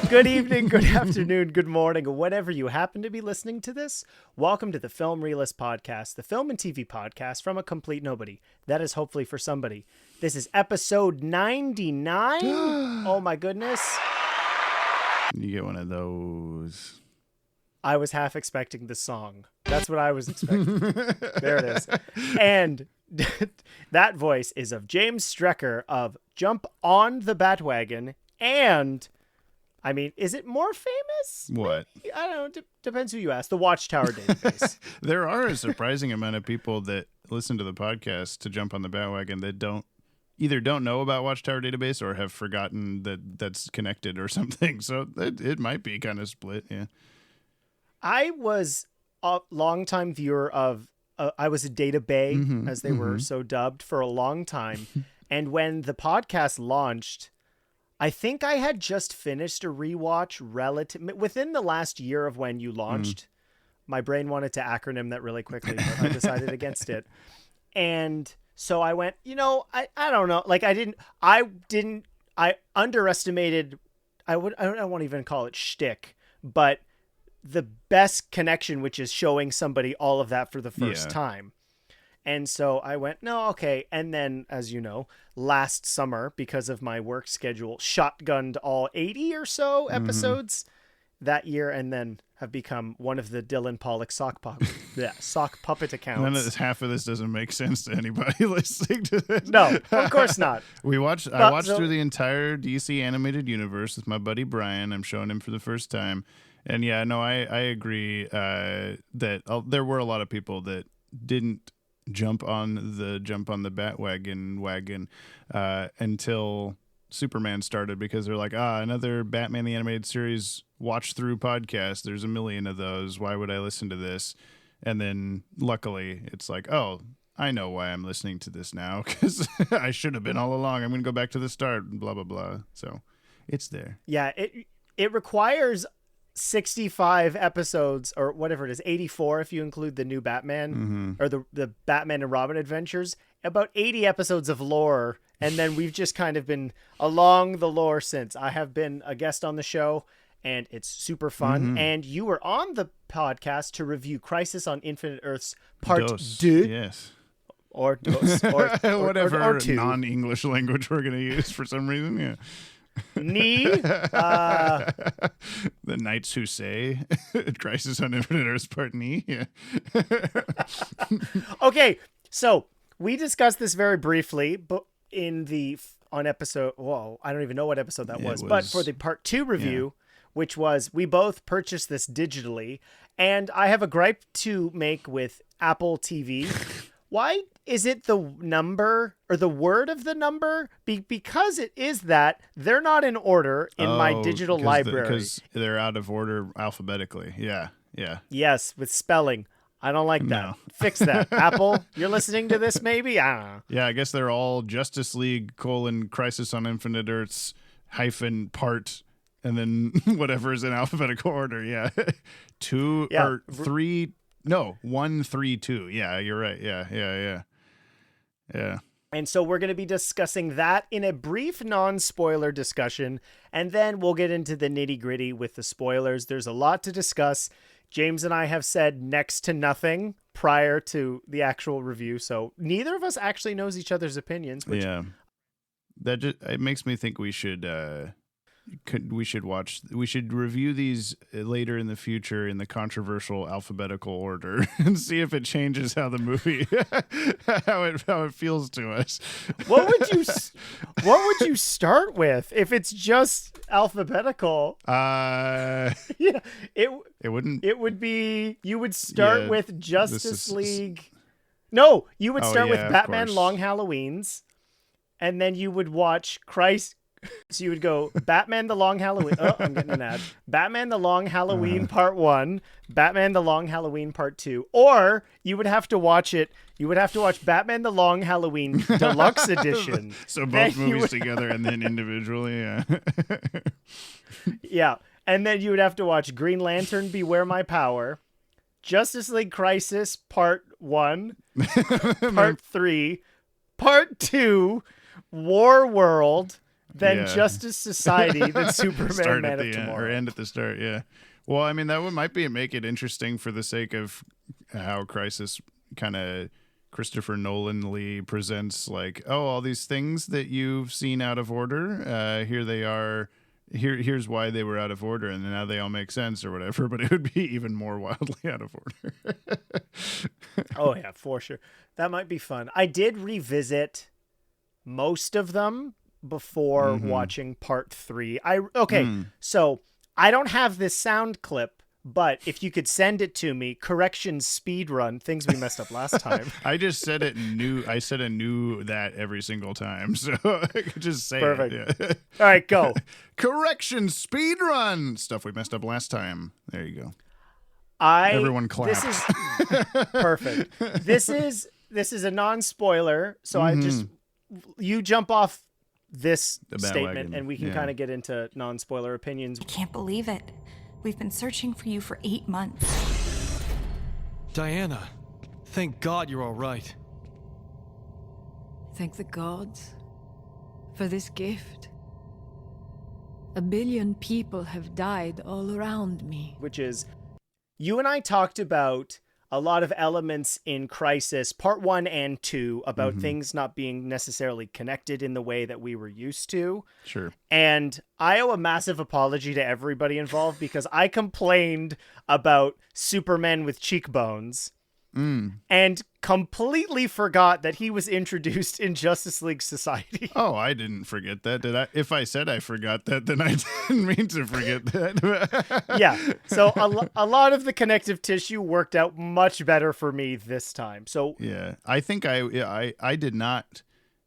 Good evening, good afternoon, good morning, whenever you happen to be listening to this. Welcome to the Film Realist Podcast, the film and TV podcast from a complete nobody. That is hopefully for somebody. This is episode 99. Oh my goodness. You get one of those. I was half expecting the song. That's what I was expecting. There it is. And that voice is of James Strecker of Jump on the Batwagon and... I mean, is it more famous? What? I don't know. Depends who you ask. The Watchtower database. There are a surprising amount of people that listen to the podcast to Jump on the Bandwagon that don't know about Watchtower database or have forgotten that that's connected or something. So it might be kind of split. Yeah. I was a longtime viewer of. I was a Data Bay, as they were so dubbed, for a long time, and when the podcast launched. I think I had just finished a rewatch within the last year of when you launched. My brain wanted to acronym that really quickly, but I decided against it. And so I went, I don't know. Like I underestimated, I don't want to even call it shtick, but the best connection, which is showing somebody all of that for the first time. And so I went, no, okay. And then, as you know, last summer, because of my work schedule, shotgunned all 80 or so episodes that year, and then have become one of the Dylan Pollock sock puppet accounts. Half of this doesn't make sense to anybody listening to this. No, of course not. I watched through the entire DC animated universe with my buddy Brian. I'm showing him for the first time. And yeah, no, I agree that there were a lot of people that didn't jump on the Batwagon until Superman started, because they're like, another Batman the Animated Series watch through podcast. There's a million of those. Why would I listen to this? And then luckily it's like, oh, I know why I'm listening to this now, because I should have been all along. I'm going to go back to the start, blah, blah, blah. So it's there. Yeah, it requires 65 episodes, or whatever it is, 84 if you include the new Batman or the Batman and Robin adventures, about 80 episodes of lore, and then we've just kind of been along the lore since. I have been a guest on the show, and it's super fun. And you were on the podcast to review Crisis on Infinite Earths Part 2. Yes. Or Dos. Or whatever or two. non-English language we're going to use for some reason, yeah. The Knights Who Say Crisis on Infinite Earths Part Knee. Yeah. Okay, so we discussed this very briefly, but on episode, I don't even know what episode that was, but for the Part 2 review, which was, we both purchased this digitally, and I have a gripe to make with Apple TV. Why is it the number or the word of the number? Because it is that, they're not in order in my digital library. Because they're out of order alphabetically. Yeah. Yes, with spelling. I don't like that. No. Fix that. Apple, you're listening to this maybe? I don't know. Yeah, I guess they're all Justice League : Crisis on Infinite Earths - part, and then whatever is in alphabetical order. Yeah. 2 or 3. No, 1, 3, 2. Yeah, you're right. Yeah. And so we're going to be discussing that in a brief non-spoiler discussion, and then we'll get into the nitty-gritty with the spoilers. There's a lot to discuss. James and I have said next to nothing prior to the actual review, so neither of us actually knows each other's opinions. It makes me think we should review these later in the future in the controversial alphabetical order and see if it changes how the movie how it feels to us. What would you start with if it's just alphabetical? It wouldn't. It would be, you would start with Justice League. No, you would start with Batman Long Halloweens, and then you would watch So you would go Batman the Long Halloween. Oh, I'm getting an ad. Batman the Long Halloween Part 1, Batman the Long Halloween Part 2. Or you would have to watch Batman the Long Halloween Deluxe Edition. So both movies together and then individually, yeah. Yeah. And then you would have to watch Green Lantern Beware My Power, Justice League Crisis Part 1, Part 3, Part 2, War World, then Justice Society, then Superman, Start Man at of the end, Tomorrow. or end at the start. Yeah. Well, I mean, that might make it interesting for the sake of how Crisis kind of Christopher Nolan-ly presents, like, oh, all these things that you've seen out of order, here they are. Here's why they were out of order, and now they all make sense or whatever. But it would be even more wildly out of order. Oh yeah, for sure. That might be fun. I did revisit most of them before watching part 3. So I don't have this sound clip, but if you could send it to me, corrections speed run, things we messed up last time. I just said it new. I said I knew that every single time, so I could just say Perfect. it. Yeah. All right, go. Correction speed run. Stuff we messed up last time. There you go. Everyone clapped. This is perfect. This is a non-spoiler, so you jump off this statement and we can kind of get into non-spoiler opinions. I can't believe it. We've been searching for you for 8 months. Diana, thank God you're all right. Thank the gods for this gift. 1 billion people have died all around me. Which is, you and I talked about a lot of elements in Crisis, part 1 and 2, about things not being necessarily connected in the way that we were used to. Sure. And I owe a massive apology to everybody involved because I complained about Superman with cheekbones and completely forgot that he was introduced in Justice League Society. Oh, I didn't forget that. Did I? If I said I forgot that, then I didn't mean to forget that. Yeah. So a lot of the connective tissue worked out much better for me this time. So yeah, I think I did not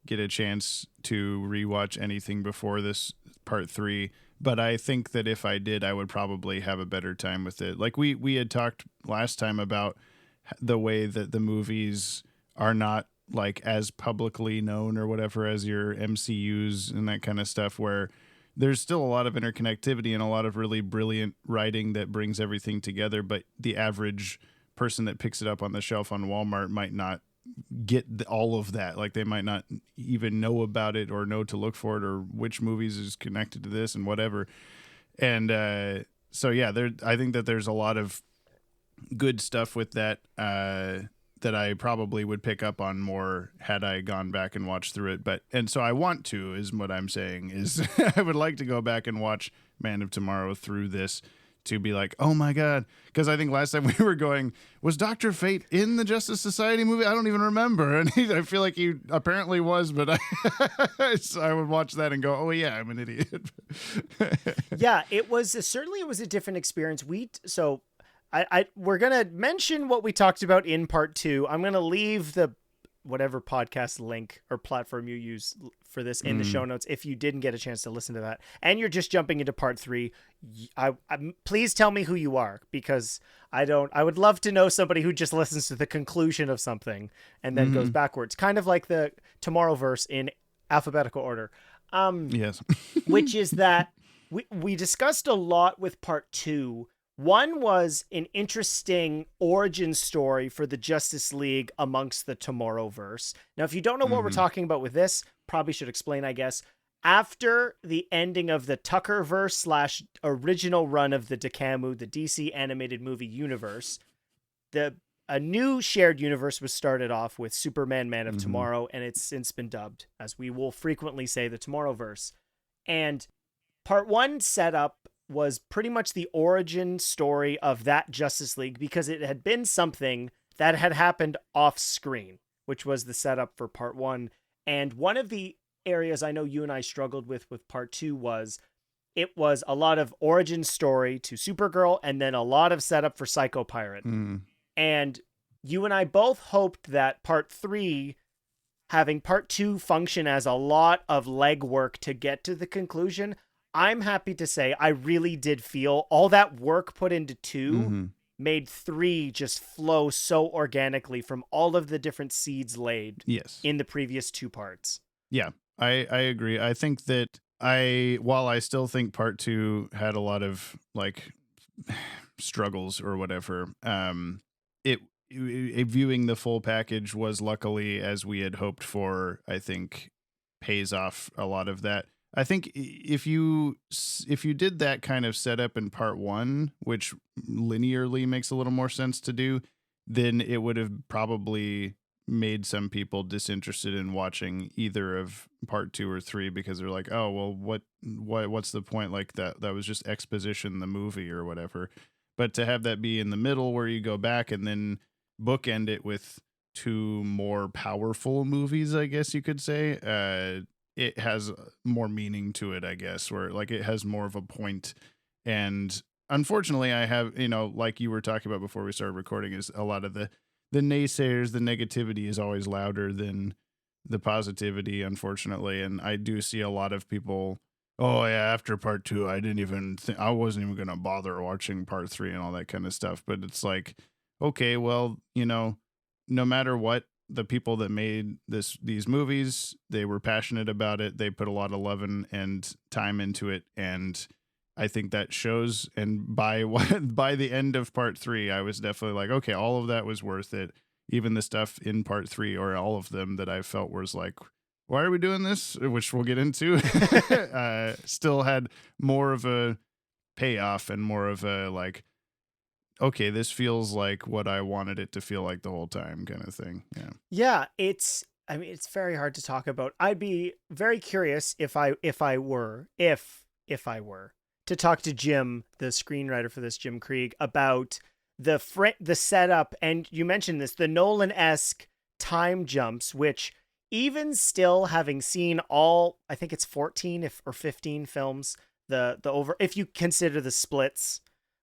get a chance to rewatch anything before this part 3, but I think that if I did, I would probably have a better time with it. Like we had talked last time about the way that the movies are not like as publicly known or whatever as your MCUs and that kind of stuff, where there's still a lot of interconnectivity and a lot of really brilliant writing that brings everything together, but the average person that picks it up on the shelf on Walmart might not get all of that. Like they might not even know about it or know to look for it or which movies is connected to this and whatever. And so yeah, I think that there's a lot of good stuff with that that I probably would pick up on more had I gone back and watched through it. And so I want to, is what I'm saying, is I would like to go back and watch Man of Tomorrow through this to be like, oh my God. Because I think last time we were going, was Dr. Fate in the Justice Society movie? I don't even remember. And I feel like he apparently was, but so I would watch that and go, oh yeah, I'm an idiot. Yeah, it was a different experience. We're going to mention what we talked about in part 2. I'm going to leave the whatever podcast link or platform you use for this in the show notes if you didn't get a chance to listen to that. And you're just jumping into part 3. Please tell me who you are, because I would love to know somebody who just listens to the conclusion of something and then goes backwards. Kind of like the Tomorrowverse in alphabetical order. Yes. Which is that we discussed a lot with part 2. One was an interesting origin story for the Justice League amongst the Tomorrowverse. Now, if you don't know what we're talking about with this, probably should explain, I guess. After the ending of the Tuckerverse / original run of the DCAMU, the DC animated movie universe, a new shared universe was started off with Superman, Man of Tomorrow, and it's since been dubbed, as we will frequently say, the Tomorrowverse. And part 1 setup was pretty much the origin story of that Justice League, because it had been something that had happened off screen, which was the setup for part 1. And one of the areas I know you and I struggled with part 2 was it was a lot of origin story to Supergirl and then a lot of setup for Psycho Pirate. And you and I both hoped that part 3, having part 2 function as a lot of legwork to get to the conclusion, I'm happy to say I really did feel all that work put into 2 made 3 just flow so organically from all of the different seeds laid in the previous 2 parts. Yeah, I agree. I think that while I still think part 2 had a lot of like struggles or whatever, viewing the full package was luckily, as we had hoped for, I think pays off a lot of that. I think if you did that kind of setup in part 1, which linearly makes a little more sense to do, then it would have probably made some people disinterested in watching either of part 2 or 3 because they're like, oh, well, what's the point? Like that was just exposition, the movie or whatever. But to have that be in the middle where you go back and then bookend it with 2 more powerful movies, I guess you could say, it has more meaning to it, I guess, where like it has more of a point. And unfortunately, I have, like you were talking about before we started recording, is a lot of the naysayers, the negativity is always louder than the positivity, unfortunately. And I do see a lot of people, oh yeah, after part 2, I wasn't even going to bother watching part 3 and all that kind of stuff. But it's like, okay, well, no matter what, the people that made these movies, they were passionate about it. They put a lot of love and time into it. And I think that shows. And by the end of part 3, I was definitely like, okay, all of that was worth it. Even the stuff in part 3, or all of them that I felt was like, why are we doing this? Which we'll get into, still had more of a payoff and more of a like, okay, this feels like what I wanted it to feel like the whole time kind of thing. Yeah. Yeah. It's very hard to talk about. I'd be very curious if I were to talk to Jim, the screenwriter for this, Jim Krieg, about the setup. And you mentioned this, the Nolan-esque time jumps, which even still, having seen all, I think it's 14 or 15 films, if you consider the splits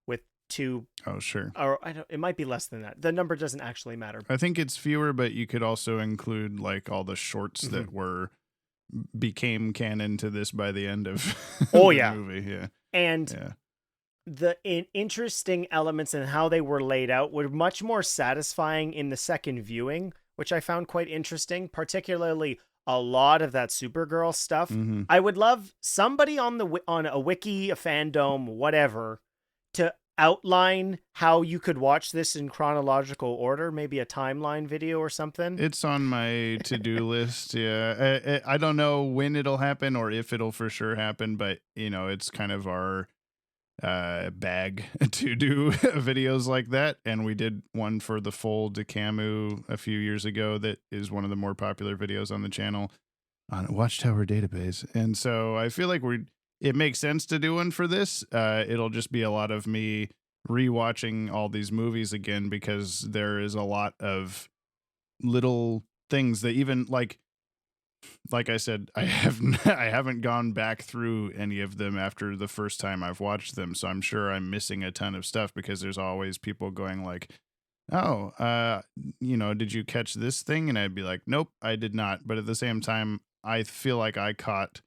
with 2. Oh, sure. Or it might be less than that. The number doesn't actually matter. I think it's fewer, but you could also include like all the shorts that became canon to this by the end of the movie. Yeah. And the interesting elements and how they were laid out were much more satisfying in the second viewing, which I found quite interesting, particularly a lot of that Supergirl stuff. Mm-hmm. I would love somebody on a wiki, a fandom, whatever, to outline how you could watch this in chronological order, maybe a timeline video or something. It's on my to-do list. Yeah. I don't know when it'll happen or if it'll for sure happen, but it's kind of our bag to do videos like that. And we did one for the full DeCamu a few years ago that is one of the more popular videos on the channel on Watchtower Database. And so I feel like it makes sense to do one for this. It'll just be a lot of me rewatching all these movies again, because there is a lot of little things that even like I said, I haven't gone back through any of them after the first time I've watched them. So I'm sure I'm missing a ton of stuff, because there's always people going like, oh, did you catch this thing? And I'd be like, nope, I did not. But at the same time, I feel like I caught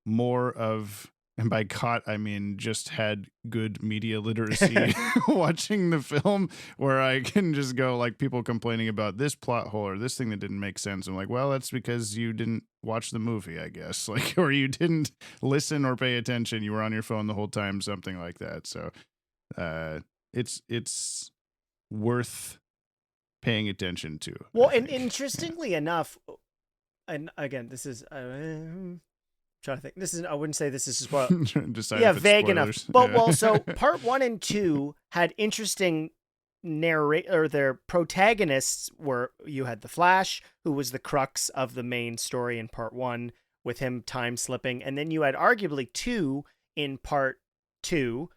more of, and by caught, I mean just had good media literacy watching the film, where I can just go like people complaining about this plot hole or this thing that didn't make sense. I'm like, well, that's because you didn't watch the movie, I guess, like, or you didn't listen or pay attention. You were on your phone the whole time, something like that. So it's worth paying attention to. Well, and interestingly enough, and again, this is trying to think. I wouldn't say this is spoiled. Vague enough. But so part 1 and 2 had interesting their protagonists were, you had the Flash, who was the crux of the main story in part 1, with him time slipping, and then you had arguably 2 in part 2.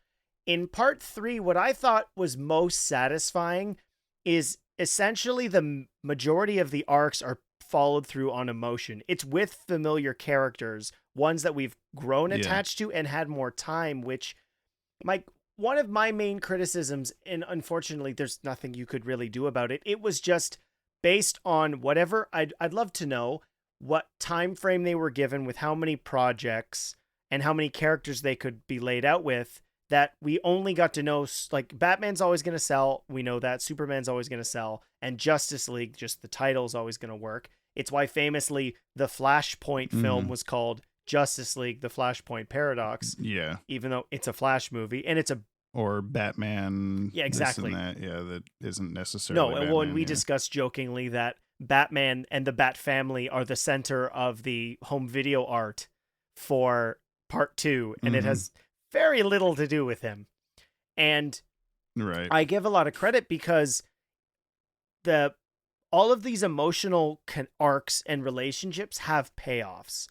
In part 3, what I thought was most satisfying is essentially the majority of the arcs are followed through on emotion. It's with familiar characters, ones that we've grown attached to and had more time, which one of my main criticisms, and unfortunately there's nothing you could really do about it, it was just based on whatever. I'd love to know what time frame they were given with how many projects and how many characters they could be laid out with, that we only got to know, like, Batman's always going to sell. We know that. Superman's always going to sell. And Justice League, just the title's always going to work. It's why famously the Flashpoint film was called Justice League, the Flashpoint Paradox. Yeah. Even though it's a Flash movie, and it's a... Or Batman. Yeah, exactly. This and that. Yeah, that isn't necessarily Batman, well, and we discussed jokingly that Batman and the Bat family are the center of the home video art for part 2, and it has very little to do with him. And right. I give a lot of credit because all of these emotional arcs and relationships have payoffs.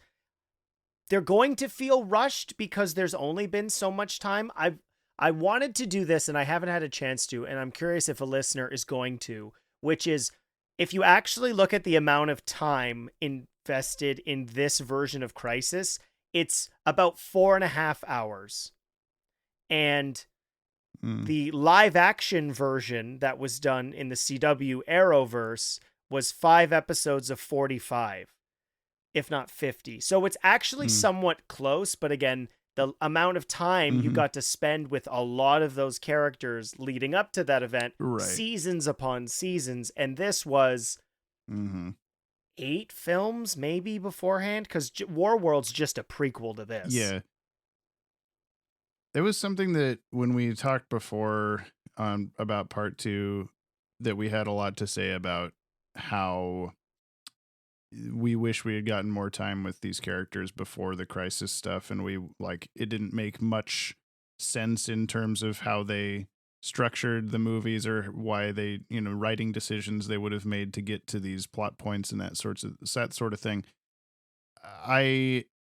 They're going to feel rushed because there's only been so much time. I wanted to do this and I haven't had a chance to, and I'm curious if a listener is going to, which is if you actually look at the amount of time invested in this version of Crisis, it's about 4.5 hours. And the live action version that was done in the CW Arrowverse was 5 episodes of 45, if not 50. So it's actually somewhat close, but again, the amount of time you got to spend with a lot of those characters leading up to that event, seasons upon seasons, and this was 8 films maybe beforehand, because Warworld's just a prequel to this. Yeah. There was something that when we talked before about part 2 that we had a lot to say about how we wish we had gotten more time with these characters before the Crisis stuff, and it didn't make much sense in terms of how they structured the movies or why they, writing decisions they would have made to get to these plot points and that sort of thing.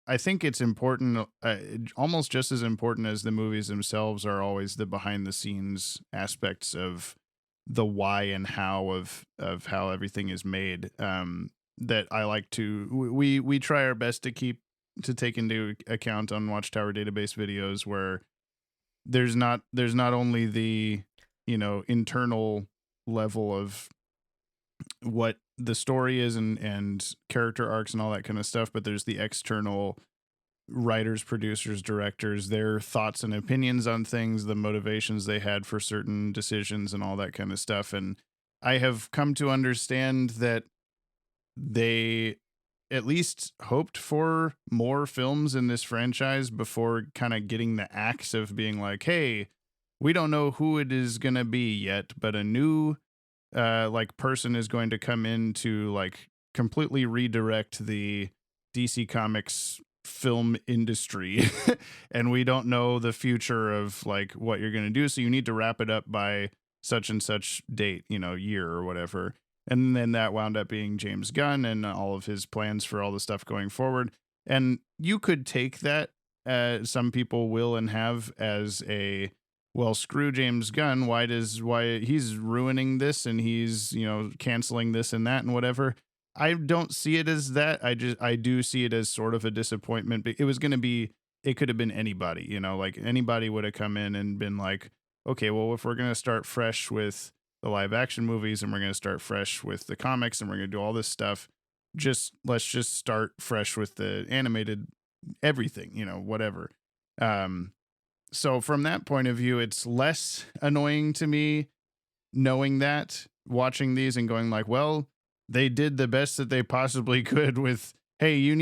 I think it's important, almost just as important as the movies themselves are always the behind the scenes aspects of the why and how of how everything is made. That I like to, we try our best to take into account on Watchtower Database videos where there's not only the, internal level of what the story is and character arcs and all that kind of stuff, but there's the external writers, producers, directors, their thoughts and opinions on things, the motivations they had for certain decisions and all that kind of stuff. And I have come to understand that they at least hoped for more films in this franchise before kind of getting the axe of being like, hey, we don't know who it is going to be yet, but a new person is going to come in to completely redirect the DC Comics film industry and we don't know the future of what you're going to do, so you need to wrap it up by such and such date, year or whatever. And then that wound up being James Gunn and all of his plans for all the stuff going forward. And you could take that, some people will and have, as a, well, screw James Gunn. Why he's ruining this and he's, canceling this and that and whatever. I don't see it as that. I do see it as sort of a disappointment. It could have been anybody, anybody would have come in and been like, okay, well, if we're going to start fresh with the live action movies and we're going to start fresh with the comics and we're going to do all this stuff, let's just start fresh with the animated everything, whatever. So from that point of view, it's less annoying to me knowing that, watching these and going well, they did the best that they possibly could with, hey, you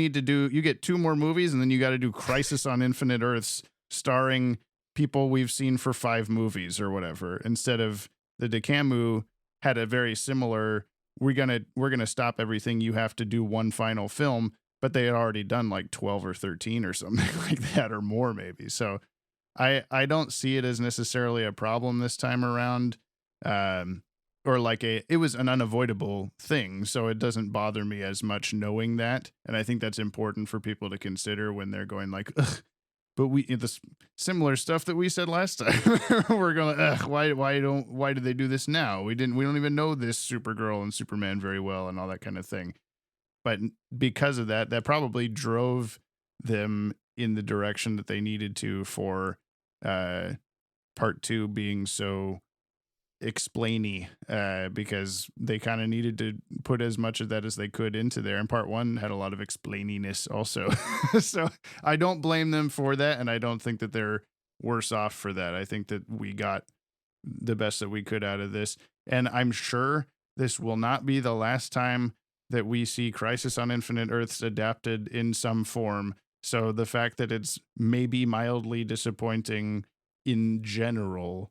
get 2 more movies and then you got to do Crisis on Infinite Earths starring people we've seen for 5 movies or whatever, instead of the DeCamu had a very similar, we're gonna stop everything, you have to do one final film, but they had already done 12 or 13 or something like that, or more maybe. So I don't see it as necessarily a problem this time around, or it was an unavoidable thing, so it doesn't bother me as much knowing that. And I think that's important for people to consider when they're going ugh, but the similar stuff that we said last time, we're going, why did they do this now? We don't even know this Supergirl and Superman very well and all that kind of thing. But because of that probably drove them in the direction that they needed to for part 2 being so explainy, because they kind of needed to put as much of that as they could into there, and part 1 had a lot of explaininess also. So I don't blame them for that, and I don't think that they're worse off for that. I think that we got the best that we could out of this, and I'm sure this will not be the last time that we see Crisis on Infinite Earths adapted in some form. So the fact that it's maybe mildly disappointing in general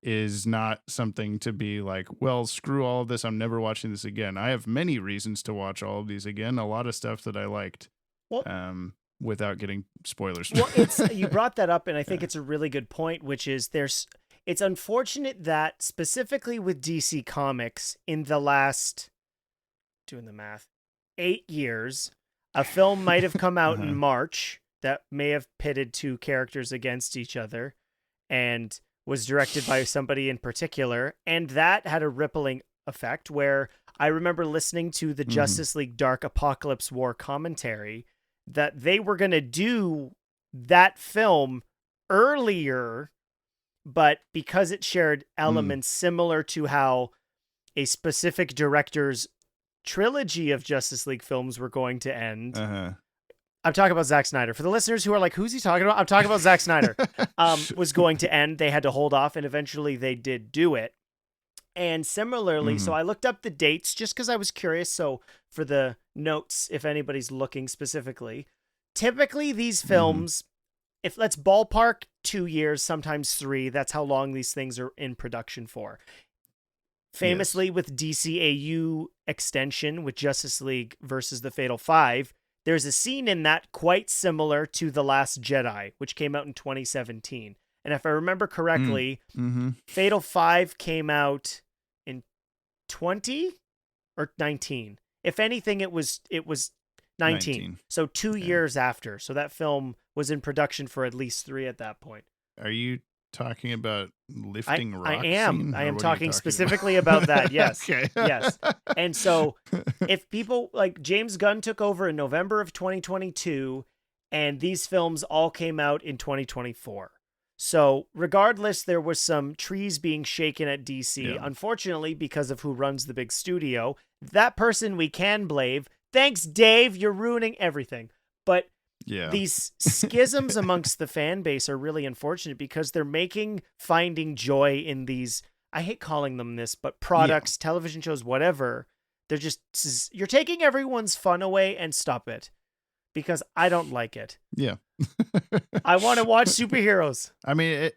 is not something to be well, screw all of this, I'm never watching this again. I have many reasons to watch all of these again, a lot of stuff that I liked. Well, without getting spoilers. Well, you brought that up, and I think it's a really good point, which is it's unfortunate that specifically with DC Comics in the last, doing the math, 8 years, a film might have come out in March that may have pitted two characters against each other and was directed by somebody in particular. And that had a rippling effect where I remember listening to the Justice League Dark Apocalypse War commentary that they were going to do that film earlier, but because it shared elements similar to how a specific director's trilogy of Justice League films were going to end. I'm talking about Zack Snyder. For the listeners who are like, who's he talking about? I'm talking about Zack Snyder. Was going to end. They had to hold off, and eventually they did do it. And similarly, so I looked up the dates just because I was curious. So for the notes, if anybody's looking specifically, typically these films, if let's ballpark 2 years, sometimes 3, that's how long these things are in production for. Famously with DCAU extension with Justice League versus the Fatal Five, there's a scene in that quite similar to The Last Jedi, which came out in 2017. And if I remember correctly, Fatal Five came out in 20 or 19. If anything, it was 19. So 2 years after. So that film was in production for at least 3 at that point. Are you talking about lifting rock? I am. Scene, I am talking talking specifically about that. Yes. Okay. Yes. And so if people like James Gunn took over in November of 2022, and these films all came out in 2024. So regardless, there was some trees being shaken at DC, unfortunately, because of who runs the big studio. That person we can blame. Thanks, Dave. You're ruining everything. But these schisms amongst the fan base are really unfortunate because they're finding joy in these, I hate calling them this, but products, television shows, whatever. They're just, you're taking everyone's fun away, and stop it. Because I don't like it. Yeah. I want to watch superheroes. I mean,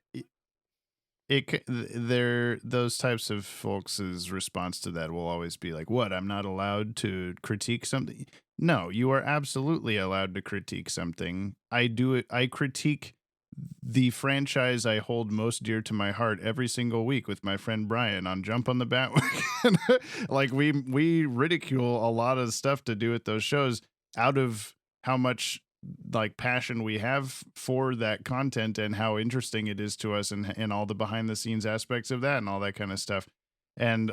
those types of folks' response to that will always be like, what, I'm not allowed to critique something? No, you are absolutely allowed to critique something. I do it. I critique the franchise I hold most dear to my heart every single week with my friend Brian on Jump on the Batwagon. Like we ridicule a lot of stuff to do with those shows out of how much like passion we have for that content and how interesting it is to us and all the behind the scenes aspects of that and all that kind of stuff. And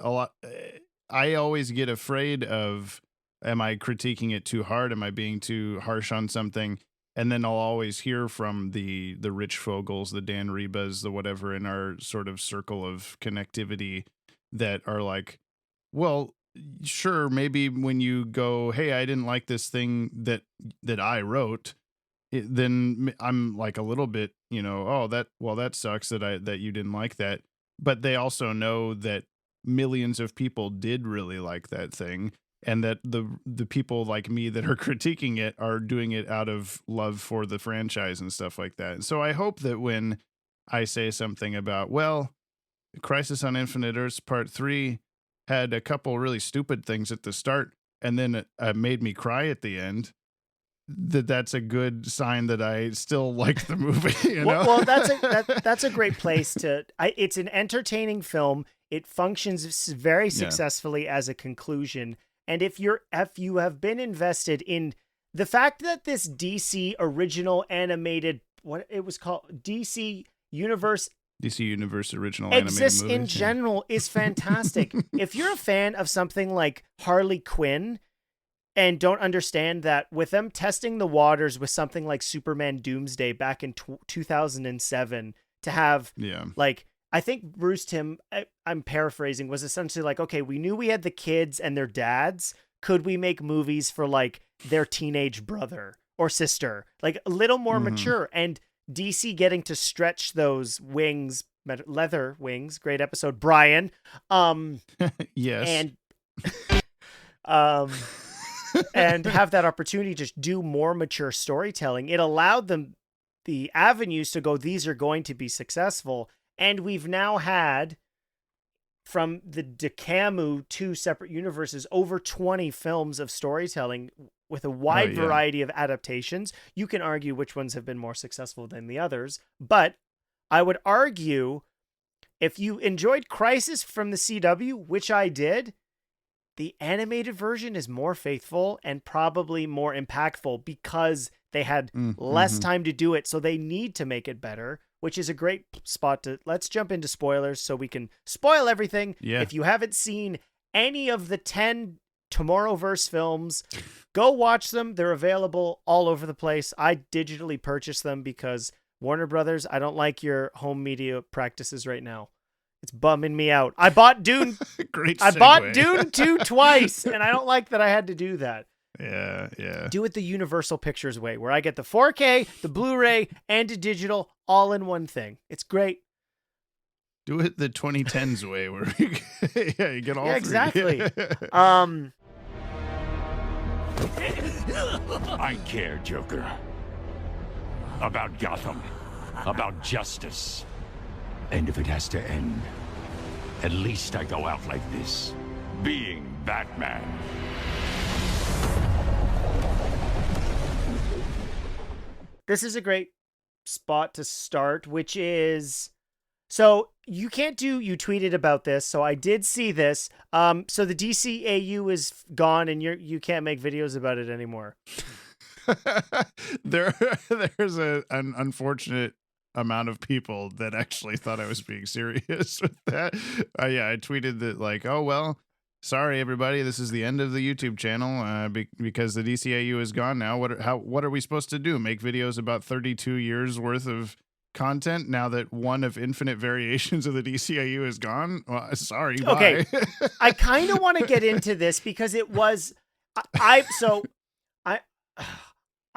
I always get afraid of, am I critiquing it too hard? Am I being too harsh on something? And then I'll always hear from the Rich Fogels, the Dan Rebas, the whatever in our sort of circle of connectivity that are like, well, sure, maybe when you go, hey, I didn't like this thing that I wrote, then I'm like a little bit, that sucks that you didn't like that. But they also know that millions of people did really like that thing, and that the people like me that are critiquing it are doing it out of love for the franchise and stuff like that. And so I hope that when I say something about, well, Crisis on Infinite Earths Part 3 had a couple really stupid things at the start, and then it made me cry at the end, that's a good sign that I still like the movie. Well, that's a great place to. It's an entertaining film. It functions very successfully as a conclusion. And if you have been invested in the fact that this DC original animated, what it was called, DC Universe original exists animated movie in general is fantastic. If you're a fan of something like Harley Quinn and don't understand that with them testing the waters with something like Superman Doomsday back in 2007 to have like, I think Bruce Timm, I'm paraphrasing, was essentially like, okay, we knew we had the kids and their dads. Could we make movies for like their teenage brother or sister, like a little more mature? And DC getting to stretch those wings, leather wings, great episode, Brian. Yes. And have that opportunity to just do more mature storytelling. It allowed them the avenues to go, these are going to be successful. And we've now had from the Decamu, 2 separate universes, over 20 films of storytelling with a wide variety of adaptations. You can argue which ones have been more successful than the others, but I would argue if you enjoyed Crisis from the CW, which I did, the animated version is more faithful and probably more impactful because they had less time to do it, so they need to make it better, which is a great spot to... Let's jump into spoilers so we can spoil everything. Yeah. If you haven't seen any of the 10 Tomorrowverse films, go watch them. They're available all over the place. I digitally purchased them because Warner Brothers, I don't like your home media practices right now. It's bumming me out. I bought Dune. Great I segue. bought Dune 2 twice, and I don't like that I had to do that. Yeah. Do it the Universal Pictures way, where I get the 4K, the Blu-ray, and the digital all in one thing. It's great. Do it the 2010s way, where you get all three. Exactly. I care, Joker. About Gotham. About justice. And if it has to end, at least I go out like this, being Batman. This is a great spot to start, which is... So you can't do... You tweeted about this, so I did see this. So the DCAU is gone, and you can't make videos about it anymore. There's an unfortunate amount of people that actually thought I was being serious with that. I tweeted that like, oh well, sorry everybody, this is the end of the YouTube channel because the DCAU is gone now. What are we supposed to do? Make videos about 32 years worth of content now that one of infinite variations of the DCAU is gone? Well, sorry. Okay, bye. I kind of want to get into this because it was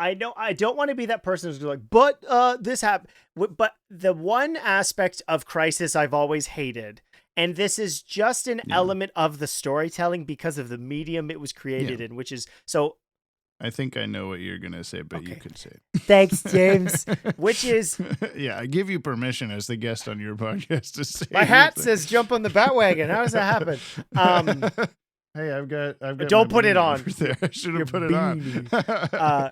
I know I don't want to be that person who's like, but this happened. But the one aspect of Crisis I've always hated, and this is just an element of the storytelling because of the medium it was created in, which is so. I think I know what you're gonna say, but Okay. you could say it. Thanks, James. Which is Yeah, I give you permission as the guest on your podcast to say my hat anything. says "jump on the Batwagon." How does that happen? Hey, I've got. Don't my put it beanie on. over there. I should Your have put it beanie. on.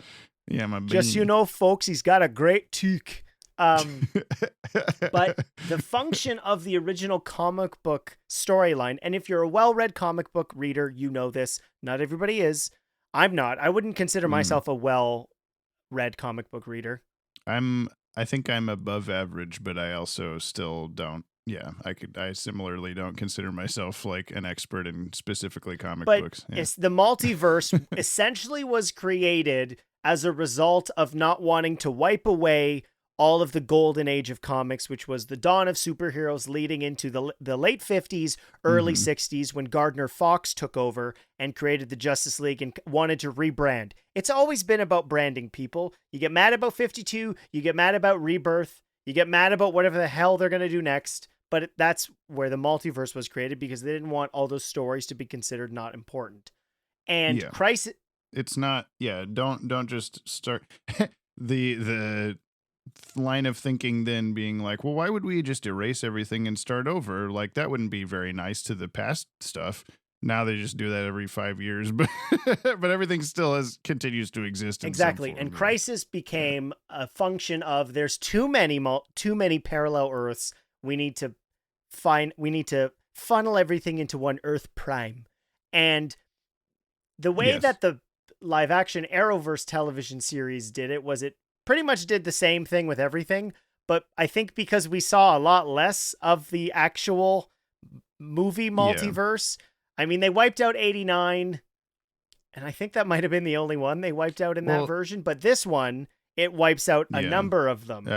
Yeah, my beanie. Just, folks, he's got a great toque. But the function of the original comic book storyline, and if you're a well-read comic book reader, you know this. Not everybody is. I'm not. I wouldn't consider myself a well-read comic book reader. I think I'm above average, but I also still don't. Yeah, I similarly don't consider myself like an expert in specifically comic books. Yeah. It's the multiverse essentially was created as a result of not wanting to wipe away all of the golden age of comics, which was the dawn of superheroes leading into the late 50s, early 60s, when Gardner Fox took over and created the Justice League and wanted to rebrand. It's always been about branding, people. You get mad about 52, you get mad about Rebirth, you get mad about whatever the hell they're going to do next, but that's where the multiverse was created because they didn't want all those stories to be considered not important. And Crisis... It's not, don't just start... the line of thinking then being like, well, why would we just erase everything and start over? Like, that wouldn't be very nice to the past stuff. Now they just do that every 5 years, but everything still continues to exist. Exactly. In some form, and Crisis became a function of there's too many parallel Earths. We need to funnel everything into one Earth Prime. And the way that the live action Arrowverse television series did it was it pretty much did the same thing with everything, but I think because we saw a lot less of the actual movie multiverse, I mean, they wiped out 89, and I think that might have been the only one they wiped out in that version, but this one, it wipes out a number of them.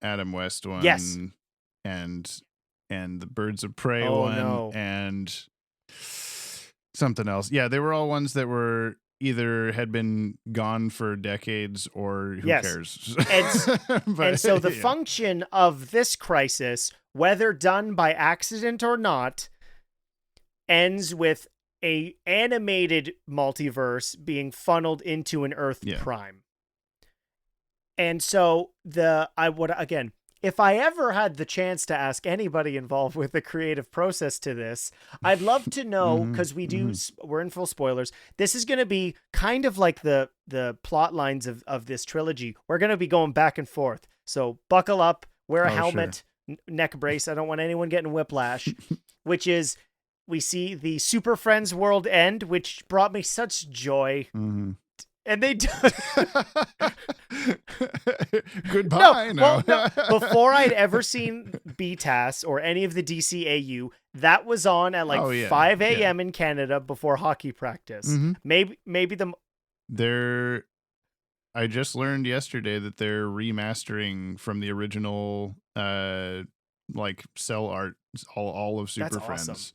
Adam West one, and the Birds of Prey one, and something else. Yeah, they were all ones that were either had been gone for decades or who cares. And so the function of this Crisis, whether done by accident or not, ends with a animated multiverse being funneled into an Earth Prime. And so if I ever had the chance to ask anybody involved with the creative process to this, I'd love to know, because we're in full spoilers. This is going to be kind of like the plot lines of this trilogy. We're going to be going back and forth. So buckle up, wear a helmet, neck brace. I don't want anyone getting whiplash, which is, we see the Super Friends world end, which brought me such joy. And they do. Goodbye. No. Before I'd ever seen BTAS or any of the DCAU, that was on at 5 a.m. in Canada before hockey practice. Maybe I just learned yesterday that they're remastering from the original cell art all of Super Friends. Awesome.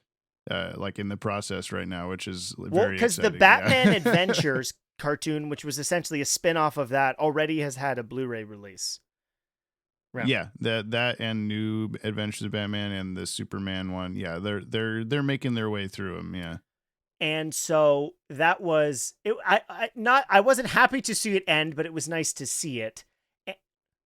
In the process right now, which is very exciting. Because the Batman Adventures cartoon, which was essentially a spin-off of that, already has had a Blu-ray release. Yeah, that and New Adventures of Batman and the Superman one. Yeah, they're making their way through them. Yeah. And so that was it. I wasn't happy to see it end, but it was nice to see it.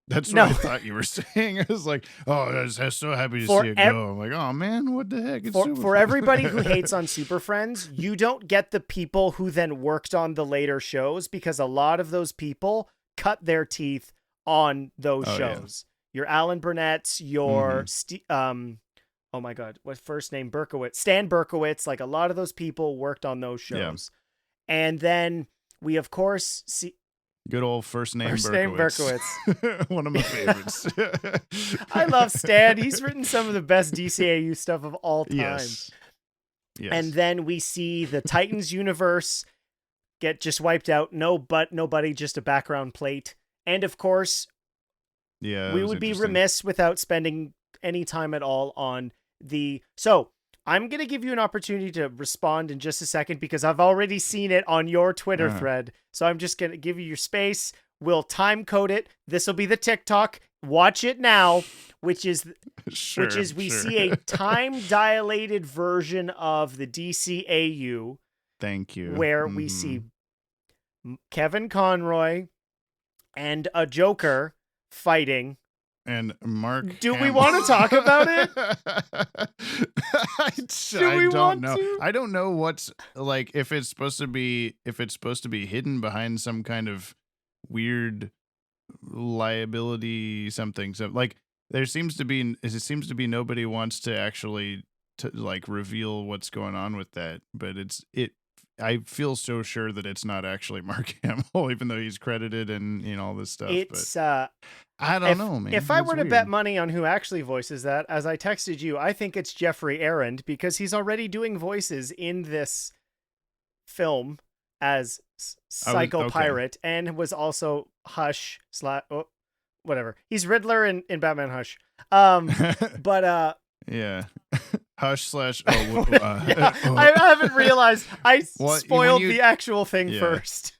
That's what I thought you were saying. I was like, oh, I was so happy to see it go. I'm like, oh man, what the heck? For everybody who hates on Super Friends, you don't get the people who then worked on the later shows, because a lot of those people cut their teeth on those shows. Yeah. Your Alan Burnett's, your oh my God, what first name? Berkowitz, Stan Berkowitz. Like, a lot of those people worked on those shows. Yeah. And then we of course see. Good old first name Berkowitz. One of my favorites. I love Stan. He's written some of the best DCAU stuff of all time. Yes. And then we see the Titans universe get just wiped out. Nobody, just a background plate. And of course, we would be remiss without spending any time at all on the... So I'm going to give you an opportunity to respond in just a second, because I've already seen it on your Twitter thread. So I'm just going to give you your space. We'll time code it. This will be the TikTok. Watch it now, which is we see a time dilated version of the DCAU. Thank you. Where we see Kevin Conroy and a Joker fighting. And Mark Do we want to talk about it? I don't know. I don't know what's like, if it's supposed to be hidden behind some kind of weird liability something. So like it seems to be nobody wants to actually reveal what's going on with that, but I feel so sure that it's not actually Mark Hamill, even though he's credited and all this stuff. But I don't know, man. If I were to bet money on who actually voices that, as I texted you, I think it's Jeffrey Arend, because he's already doing voices in this film as Psycho Pirate, and was also Hush whatever. He's Riddler in Batman Hush. But yeah. Hush / I haven't realized I spoiled the actual thing first.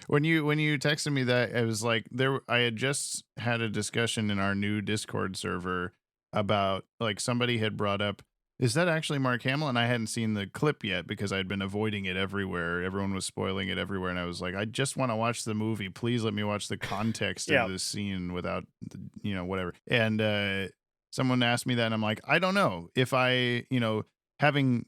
When you texted me that, it was like I had just had a discussion in our new Discord server about, like, somebody had brought up, is that actually Mark Hamill? And I hadn't seen the clip yet because I'd been avoiding it everywhere. Everyone was spoiling it everywhere. And I was like, I just want to watch the movie. Please let me watch the context of this scene without, whatever. And someone asked me that, and I'm like, I don't know. If I, having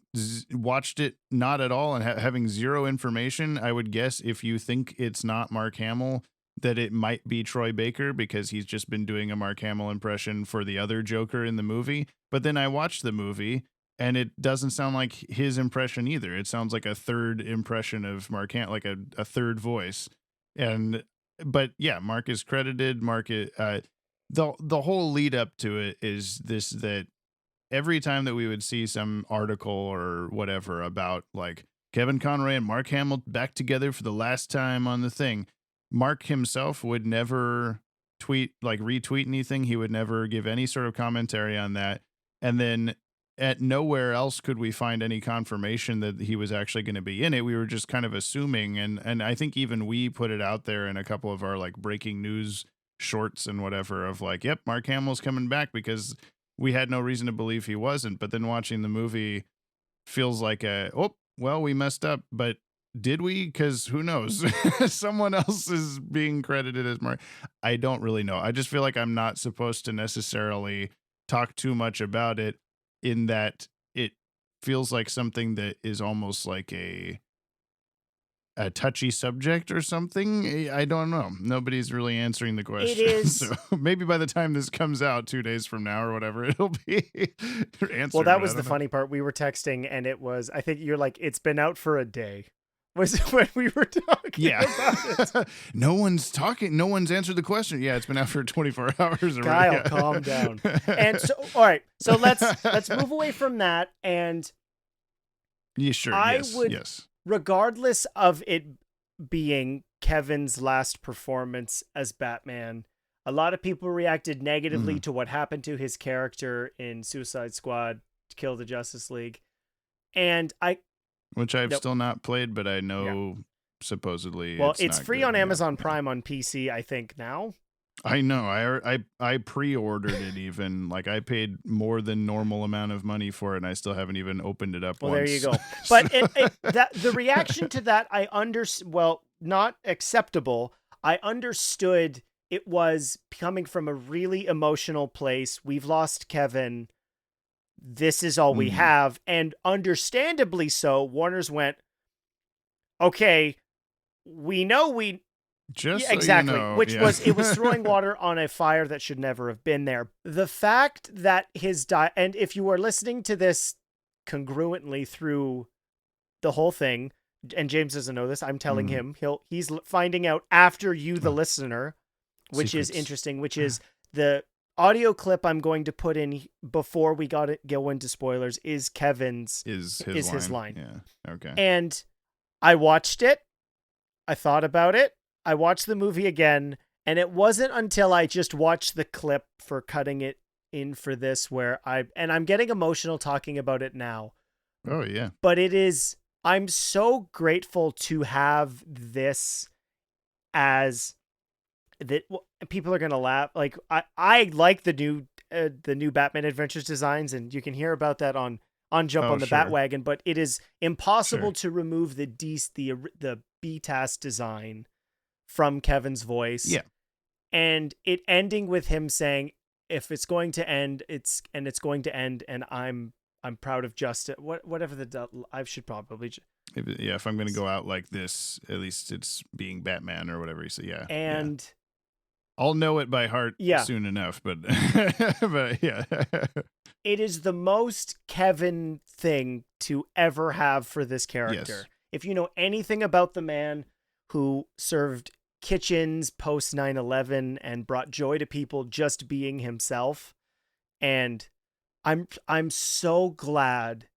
watched it not at all and having zero information, I would guess if you think it's not Mark Hamill, that it might be Troy Baker, because he's just been doing a Mark Hamill impression for the other Joker in the movie. But then I watched the movie, and it doesn't sound like his impression either. It sounds like a third impression of Mark Hamill, like a third voice. But yeah, Mark is credited. The whole lead up to it is that every time that we would see some article or whatever about, like, Kevin Conroy and Mark Hamill back together for the last time on the thing, Mark himself would never retweet anything. He would never give any sort of commentary on that. And then at nowhere else could we find any confirmation that he was actually going to be in it. We were just kind of assuming. And I think even we put it out there in a couple of our, like, breaking news shorts and whatever of, like, yep, Mark Hamill's coming back, because we had no reason to believe he wasn't. But then watching the movie feels like we messed up. But did we? Because who knows? Someone else is being credited as Mark. I don't really know. I just feel like I'm not supposed to necessarily talk too much about it, in that it feels like something that is almost like a touchy subject or something. I don't know. Nobody's really answering the question. It is. So maybe by the time this comes out 2 days from now or whatever, it'll be answered. Well, that was the funny part. We were texting and it was, I think you're like, it's been out for a day. Was when we were talking about it. No one's talking. No one's answered the question. Yeah, it's been out for 24 hours. Kyle, calm down. And so, all right. So let's move away from that. And yeah, sure. Yes. Regardless of it being Kevin's last performance as Batman, a lot of people reacted negatively to what happened to his character in Suicide Squad, Kill the Justice League. And which I've still not played, but I know supposedly. Well, it's not free good. on Amazon Prime on PC, I think, now. I know. I pre-ordered it even. Like, I paid more than normal amount of money for it, and I still haven't even opened it up once. There you go. But the reaction to that, not acceptable. I understood it was coming from a really emotional place. We've lost Kevin. This is all we have. And understandably so, Warner's went, okay, we know we... Just exactly, so you know, which was it was throwing water on a fire that should never have been there. The fact that and if you are listening to this congruently through the whole thing, and James doesn't know this, I'm telling him, he's finding out after you, the listener, which Secrets. is interesting. Which is the audio clip I'm going to put in before we go into spoilers is Kevin's his line. Yeah. Okay. And I watched it. I thought about it. I watched the movie again, and it wasn't until I just watched the clip for cutting it in for this where I'm getting emotional talking about it now. Oh, yeah. But I'm so grateful to have this as that. People are going to laugh. Like, I like the new Batman Adventures designs, and you can hear about that on Jump on the Batwagon, but it is impossible to remove the BTAS design from Kevin's voice. Yeah. And it ending with him saying, if it's going to end, it's going to end, and I'm proud of justice. Whatever I should probably if I'm going to go out like this, at least it's being Batman or whatever he said. Yeah. And I'll know it by heart soon enough, but yeah. It is the most Kevin thing to ever have for this character. Yes. If you know anything about the man who served kitchens post 9/11 and brought joy to people just being himself, and I'm so glad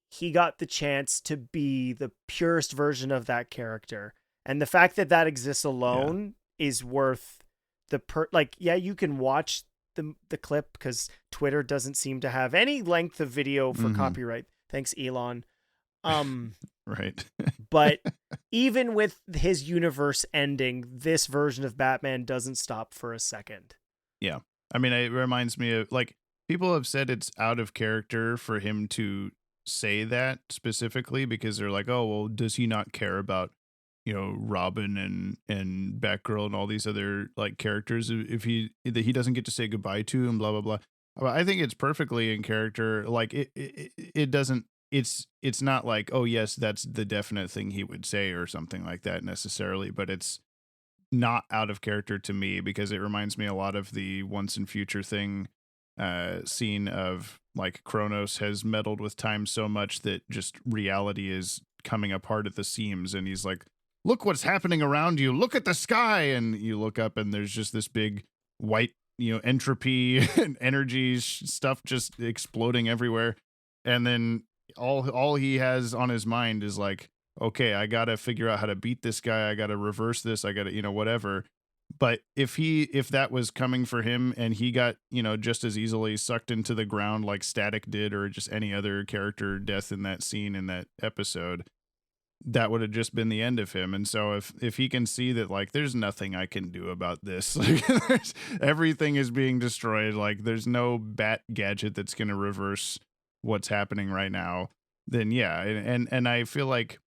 he got the chance to be the purest version of that character, and the fact that exists alone is worth the you can watch the clip because Twitter doesn't seem to have any length of video for copyright. Thanks, Elon. Right. But even with his universe ending, this version of Batman doesn't stop for a second. Yeah. I mean, it reminds me of, like, people have said it's out of character for him to say that specifically because they're like, oh, well, does he not care about, Robin and Batgirl and all these other, like, characters if he doesn't get to say goodbye to and blah, blah, blah. But I think it's perfectly in character. Like, it doesn't, it's not like, oh yes, that's the definite thing he would say or something like that necessarily, but it's not out of character to me because it reminds me a lot of the Once and Future thing scene of, like, Kronos has meddled with time so much that just reality is coming apart at the seams, and he's like, look what's happening around you, look at the sky, and you look up and there's just this big white, entropy and energy stuff just exploding everywhere, and then all he has on his mind is like, okay, I gotta figure out how to beat this guy, I gotta reverse this, I gotta, whatever. But if that was coming for him and he got, just as easily sucked into the ground like Static did, or just any other character death in that scene in that episode, that would have just been the end of him. And so if he can see that, like, there's nothing I can do about this, like, everything is being destroyed, like, there's no bat gadget that's going to reverse what's happening right now, then yeah. And I feel like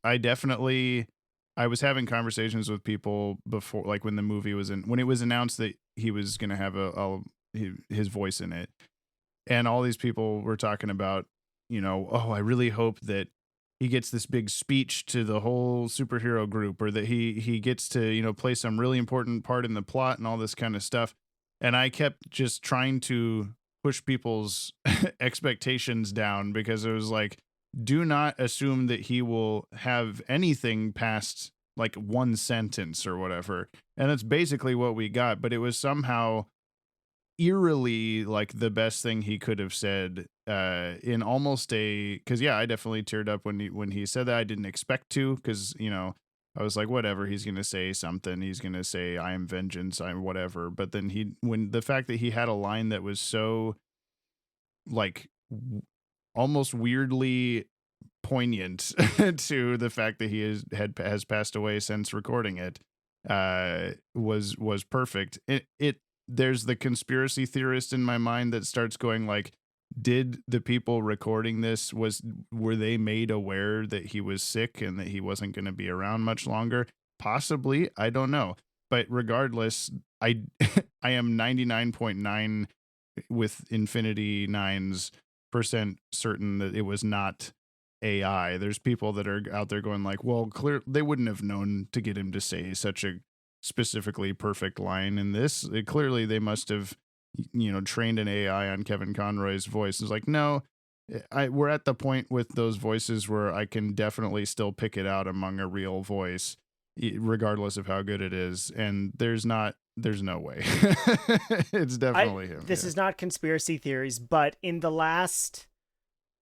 I was having conversations with people before, like when the movie when it was announced that he was going to have his voice in it. And all these people were talking about, oh, I really hope that he gets this big speech to the whole superhero group, or that he gets to, play some really important part in the plot and all this kind of stuff. And I kept just trying to push people's expectations down, because it was like, do not assume that he will have anything past like one sentence or whatever. And that's basically what we got, but it was somehow eerily like the best thing he could have said, in almost because I definitely teared up when he said that. I didn't expect to, because I was like, whatever, he's gonna say something, he's gonna say I am vengeance, I'm whatever. But then when the fact that he had a line that was so like almost weirdly poignant to the fact that he has passed away since recording it, was perfect. There's the conspiracy theorist in my mind that starts going like, did the people recording this, were they made aware that he was sick and that he wasn't going to be around much longer? Possibly, I don't know. But regardless, I am 99.9 with Infinity 9% certain that it was not AI. There's people that are out there going like, well, they wouldn't have known to get him to say such a specifically perfect line in this. Clearly they must have, trained an AI on Kevin Conroy's voice. It's like, no, we're at the point with those voices where I can definitely still pick it out among a real voice, regardless of how good it is. And there's no way. It's definitely him. This is not conspiracy theories, but in the last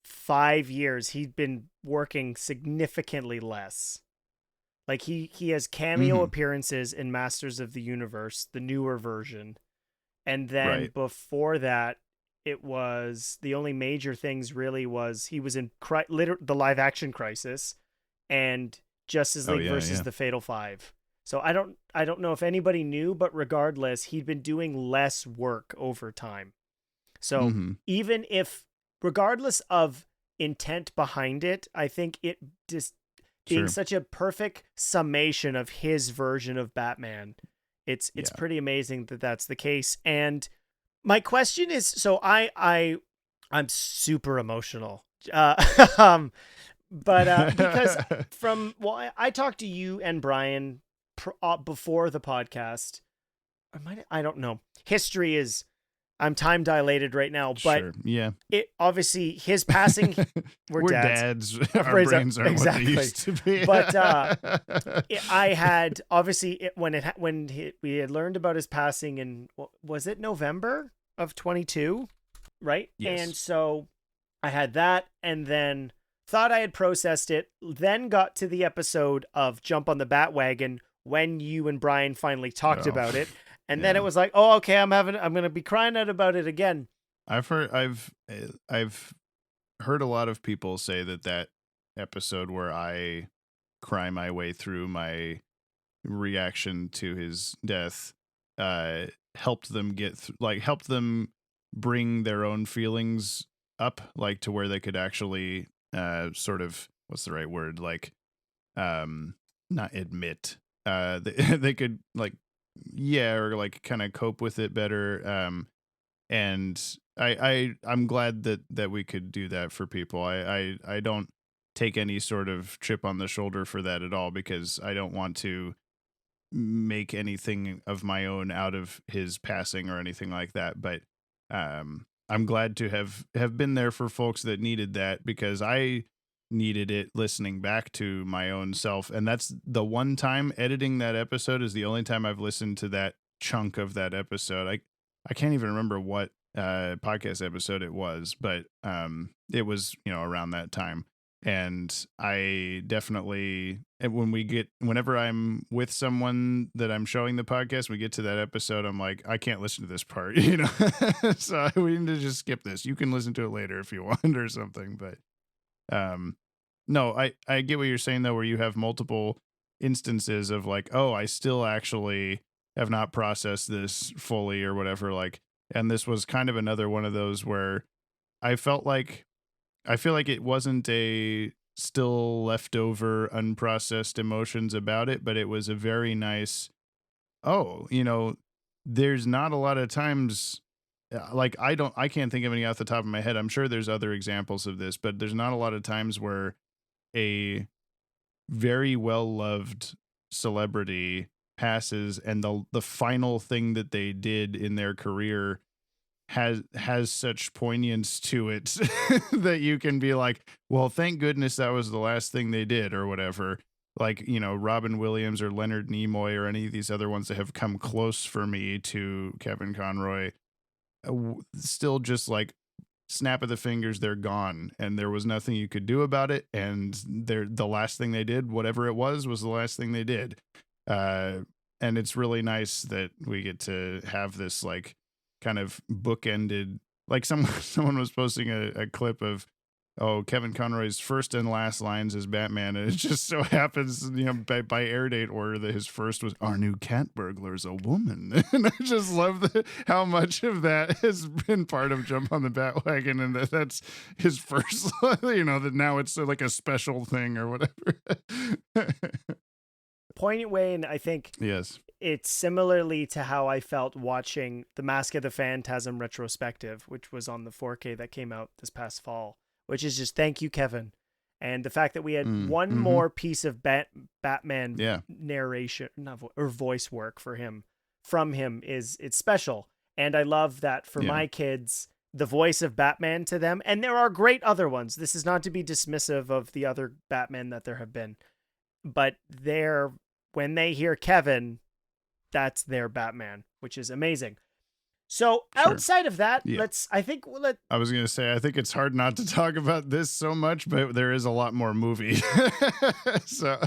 5 years, he'd been working significantly less. Like he has cameo appearances in Masters of the Universe, the newer version. And then before that, it was the only major things really was he was in the live action Crisis and Justice League versus the Fatal Five. So I don't know if anybody knew, but regardless, he'd been doing less work over time. So even if, regardless of intent behind it, I think it just being such a perfect summation of his version of Batman, it's pretty amazing that that's the case. And my question is, so I'm super emotional, but because I talked to you and Brian before the podcast. I don't know. History is. I'm time dilated right now, but it obviously his passing. We're dads. Our brains aren't what they used to be. But I had obviously when we had learned about his passing in, was it November of 22, right? Yes. And so I had that, and then thought I had processed it. Then got to the episode of Jump on the Batwagon when you and Brian finally talked about it. And then it was like, oh, okay, I'm going to be crying out about it again. I've heard a lot of people say that episode where I cry my way through my reaction to his death, helped them helped them bring their own feelings up, like to where they could actually, sort of, what's the right word? Like, not admit, they could like, or like kind of cope with it better. And I'm glad that we could do that for people. I don't take any sort of chip on the shoulder for that at all, because I don't want to make anything of my own out of his passing or anything like that. But I'm glad to have been there for folks that needed that, because I needed it listening back to my own self. And that's the one time editing that episode is the only time I've listened to that chunk of that episode. I can't even remember what podcast episode it was, but it was, around that time. And I definitely, whenever I'm with someone that I'm showing the podcast, we get to that episode, I'm like, I can't listen to this part, so we need to just skip this. You can listen to it later if you want or something. But no, I get what you're saying though, where you have multiple instances of like, oh, I still actually have not processed this fully or whatever. Like, and this was kind of another one of those where I feel like it wasn't a still leftover unprocessed emotions about it, but it was a very nice, there's not a lot of times, like I can't think of any off the top of my head. I'm sure there's other examples of this, but there's not a lot of times where a very well-loved celebrity passes and the final thing that they did in their career has such poignance to it that you can be like, well, thank goodness that was the last thing they did or whatever. Like, Robin Williams or Leonard Nimoy or any of these other ones that have come close for me to Kevin Conroy, still just like snap of the fingers, they're gone, and there was nothing you could do about it, and the last thing they did, whatever it was the last thing they did. And it's really nice that we get to have this like kind of bookended, like someone was posting a clip of Kevin Conroy's first and last lines as Batman, and it just so happens, by air date order, that his first was, "Our new cat burglar's a woman." And I just love how much of that has been part of Jump on the Batwagon, and that's his first, that now it's like a special thing or whatever. Poignant way, and I think yes, it's similarly to how I felt watching the Mask of the Phantasm retrospective, which was on the 4K that came out this past fall, which is just thank you, Kevin. And the fact that we had one more piece of Batman narration or voice work from him it's special. And I love that for my kids, the voice of Batman to them. And there are great other ones. This is not to be dismissive of the other Batman that there have been, but when they hear Kevin, that's their Batman, which is amazing. So outside of that, I was going to say, I think it's hard not to talk about this so much, but there is a lot more movie. So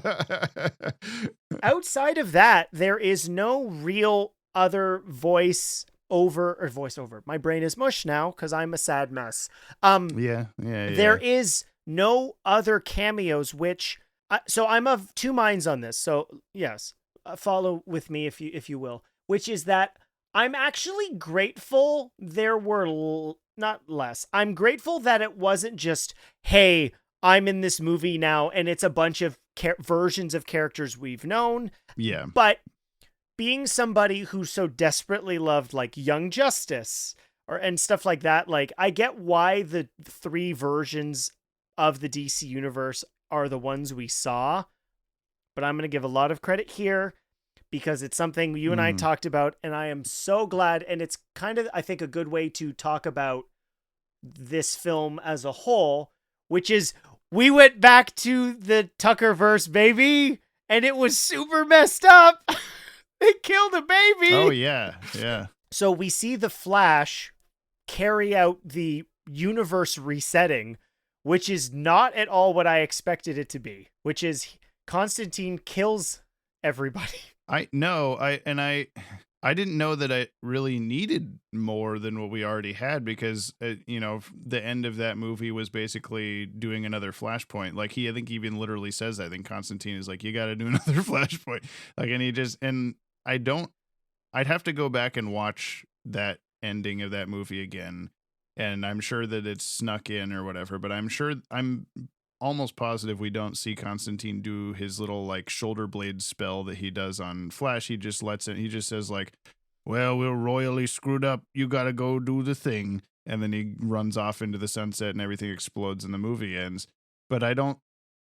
outside of that, there is no real other voiceover. My brain is mush now because I'm a sad mess. There is no other cameos, which so I'm of two minds on this. So yes, follow with me if you will, which is that I'm actually grateful there were not less. I'm grateful that it wasn't just, hey, I'm in this movie now and it's a bunch of versions of characters we've known. Yeah. But being somebody who so desperately loved like Young Justice and stuff like that, like I get why the three versions of the DC universe are the ones we saw, but I'm going to give a lot of credit here because it's something you and I talked about, and I am so glad. And it's kind of, I think, a good way to talk about this film as a whole, which is we went back to the Tuckerverse, baby, and it was super messed up. They killed a baby. Oh, yeah. Yeah. So we see the Flash carry out the universe resetting, which is not at all what I expected it to be, which is Constantine kills everybody. I didn't know that I really needed more than what we already had because, the end of that movie was basically doing another Flashpoint. Like I think he even literally says that. I think Constantine is like, you got to do another Flashpoint. Like, I'd have to go back and watch that ending of that movie again. And I'm sure that it's snuck in or whatever, but I'm almost positive we don't see Constantine do his little like shoulder blade spell that he does on Flash. He just he just says like, well, we're royally screwed up. You got to go do the thing. And then he runs off into the sunset and everything explodes and the movie ends. But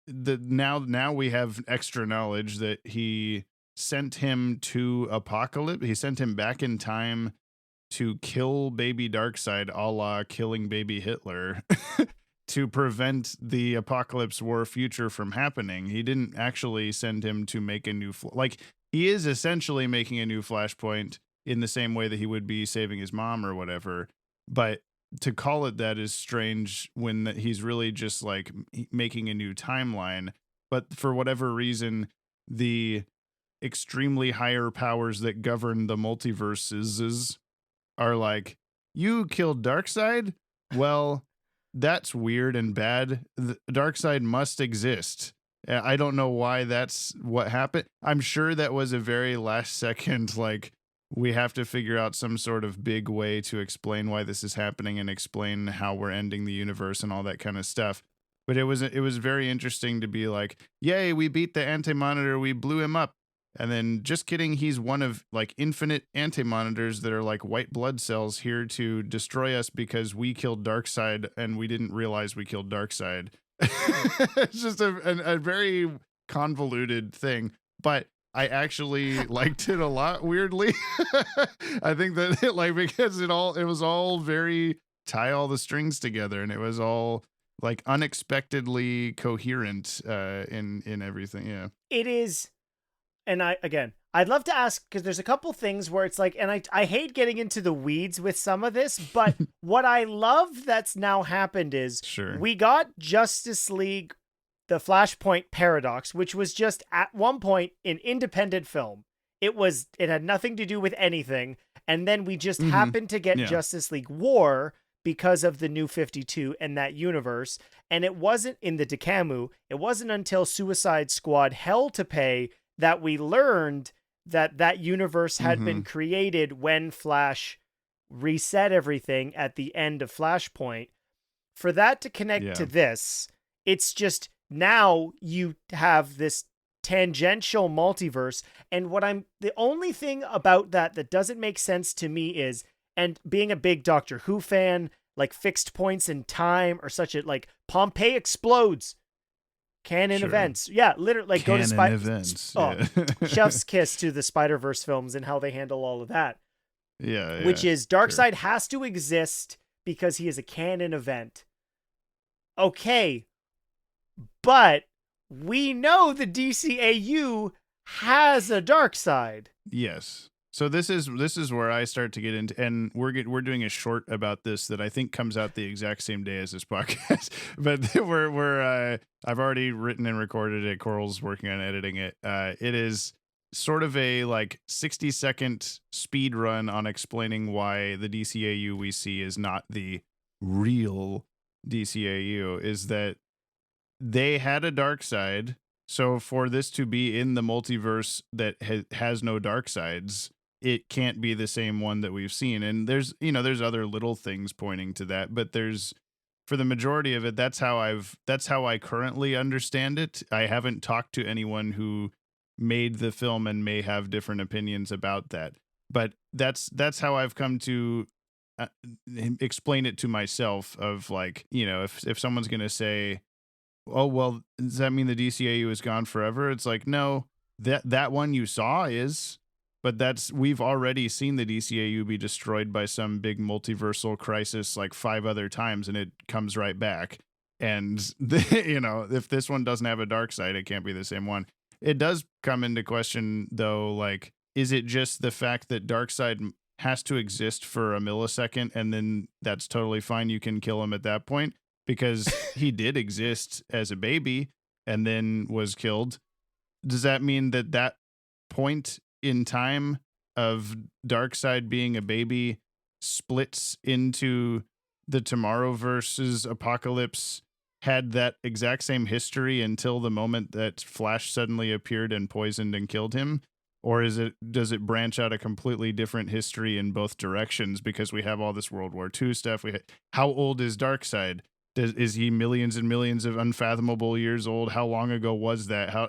now we have extra knowledge that he sent him to Apocalypse. He sent him back in time to kill baby Darkseid, a la killing baby Hitler, to prevent the Apocalypse War future from happening. He didn't actually send him to make a new he is essentially making a new Flashpoint in the same way that he would be saving his mom or whatever. But to call it that is strange when he's really just like making a new timeline. But for whatever reason, the extremely higher powers that govern the multiverses are like, you killed Darkseid? Well, that's weird and bad. Darkseid must exist. I don't know why that's what happened. I'm sure that was a very last second, like, we have to figure out some sort of big way to explain why this is happening and explain how we're ending the universe and all that kind of stuff. But it was very interesting to be like, yay, we beat the Anti-Monitor, we blew him up. And then just kidding, he's one of like infinite Anti-Monitors that are like white blood cells here to destroy us because we killed Darkseid and we didn't realize we killed Darkseid. It's just a very convoluted thing, but I actually liked it a lot, weirdly. I think that because it was all very tie all the strings together, and it was all like unexpectedly coherent in everything. Yeah, it is. And I'd love to ask, because there's a couple things where it's like, and I hate getting into the weeds with some of this, but what I love that's now happened is we got Justice League, the Flashpoint Paradox, which was just at one point an independent film. It had nothing to do with anything. And then we just happened to get Justice League War because of the New 52 and that universe. And it wasn't in the Decamu. It wasn't until Suicide Squad Hell to Pay that we learned that universe had been created when Flash reset everything at the end of Flashpoint. For that to connect to this, it's just now you have this tangential multiverse. And the only thing about that doesn't make sense to me is, and being a big Doctor Who fan, like fixed points in time or such like Pompeii explodes. Canon events. Yeah, literally like canon go to Spider events. Chef's kiss to the Spider-Verse films and how they handle all of that. Yeah. Which is Darkseid has to exist because he is a canon event. Okay. But we know the DCAU has a Darkseid. Yes. So this is where I start to get into, and we're doing a short about this that I think comes out the exact same day as this podcast. But I've already written and recorded it. Coral's working on editing it. It is sort of a like 60-second speed run on explaining why the DCAU we see is not the real DCAU. Is that they had a Darkseid. So for this to be in the multiverse that has no Darkseids, it can't be the same one that we've seen. And there's other little things pointing to that, but for the majority of it, that's how I currently understand it. I haven't talked to anyone who made the film and may have different opinions about that, but that's how I've come to explain it to myself of like, if someone's going to say, oh, well, does that mean the DCAU is gone forever? It's like, no, that one you saw is, but we've already seen the DCAU be destroyed by some big multiversal crisis like 5 other times, and it comes right back. And if this one doesn't have a Darkseid, it can't be the same one. It does come into question though, like, is it just the fact that Darkseid has to exist for a millisecond and then that's totally fine, you can kill him at that point? Because he did exist as a baby and then was killed. Does that mean that point in time of Darkseid being a baby splits into the Tomorrowverse's apocalypse, had that exact same history until the moment that Flash suddenly appeared and poisoned and killed him? Or does it branch out a completely different history in both directions? Because we have all this World War II stuff. How old is Darkseid? Is he millions and millions of unfathomable years old? How long ago was that? How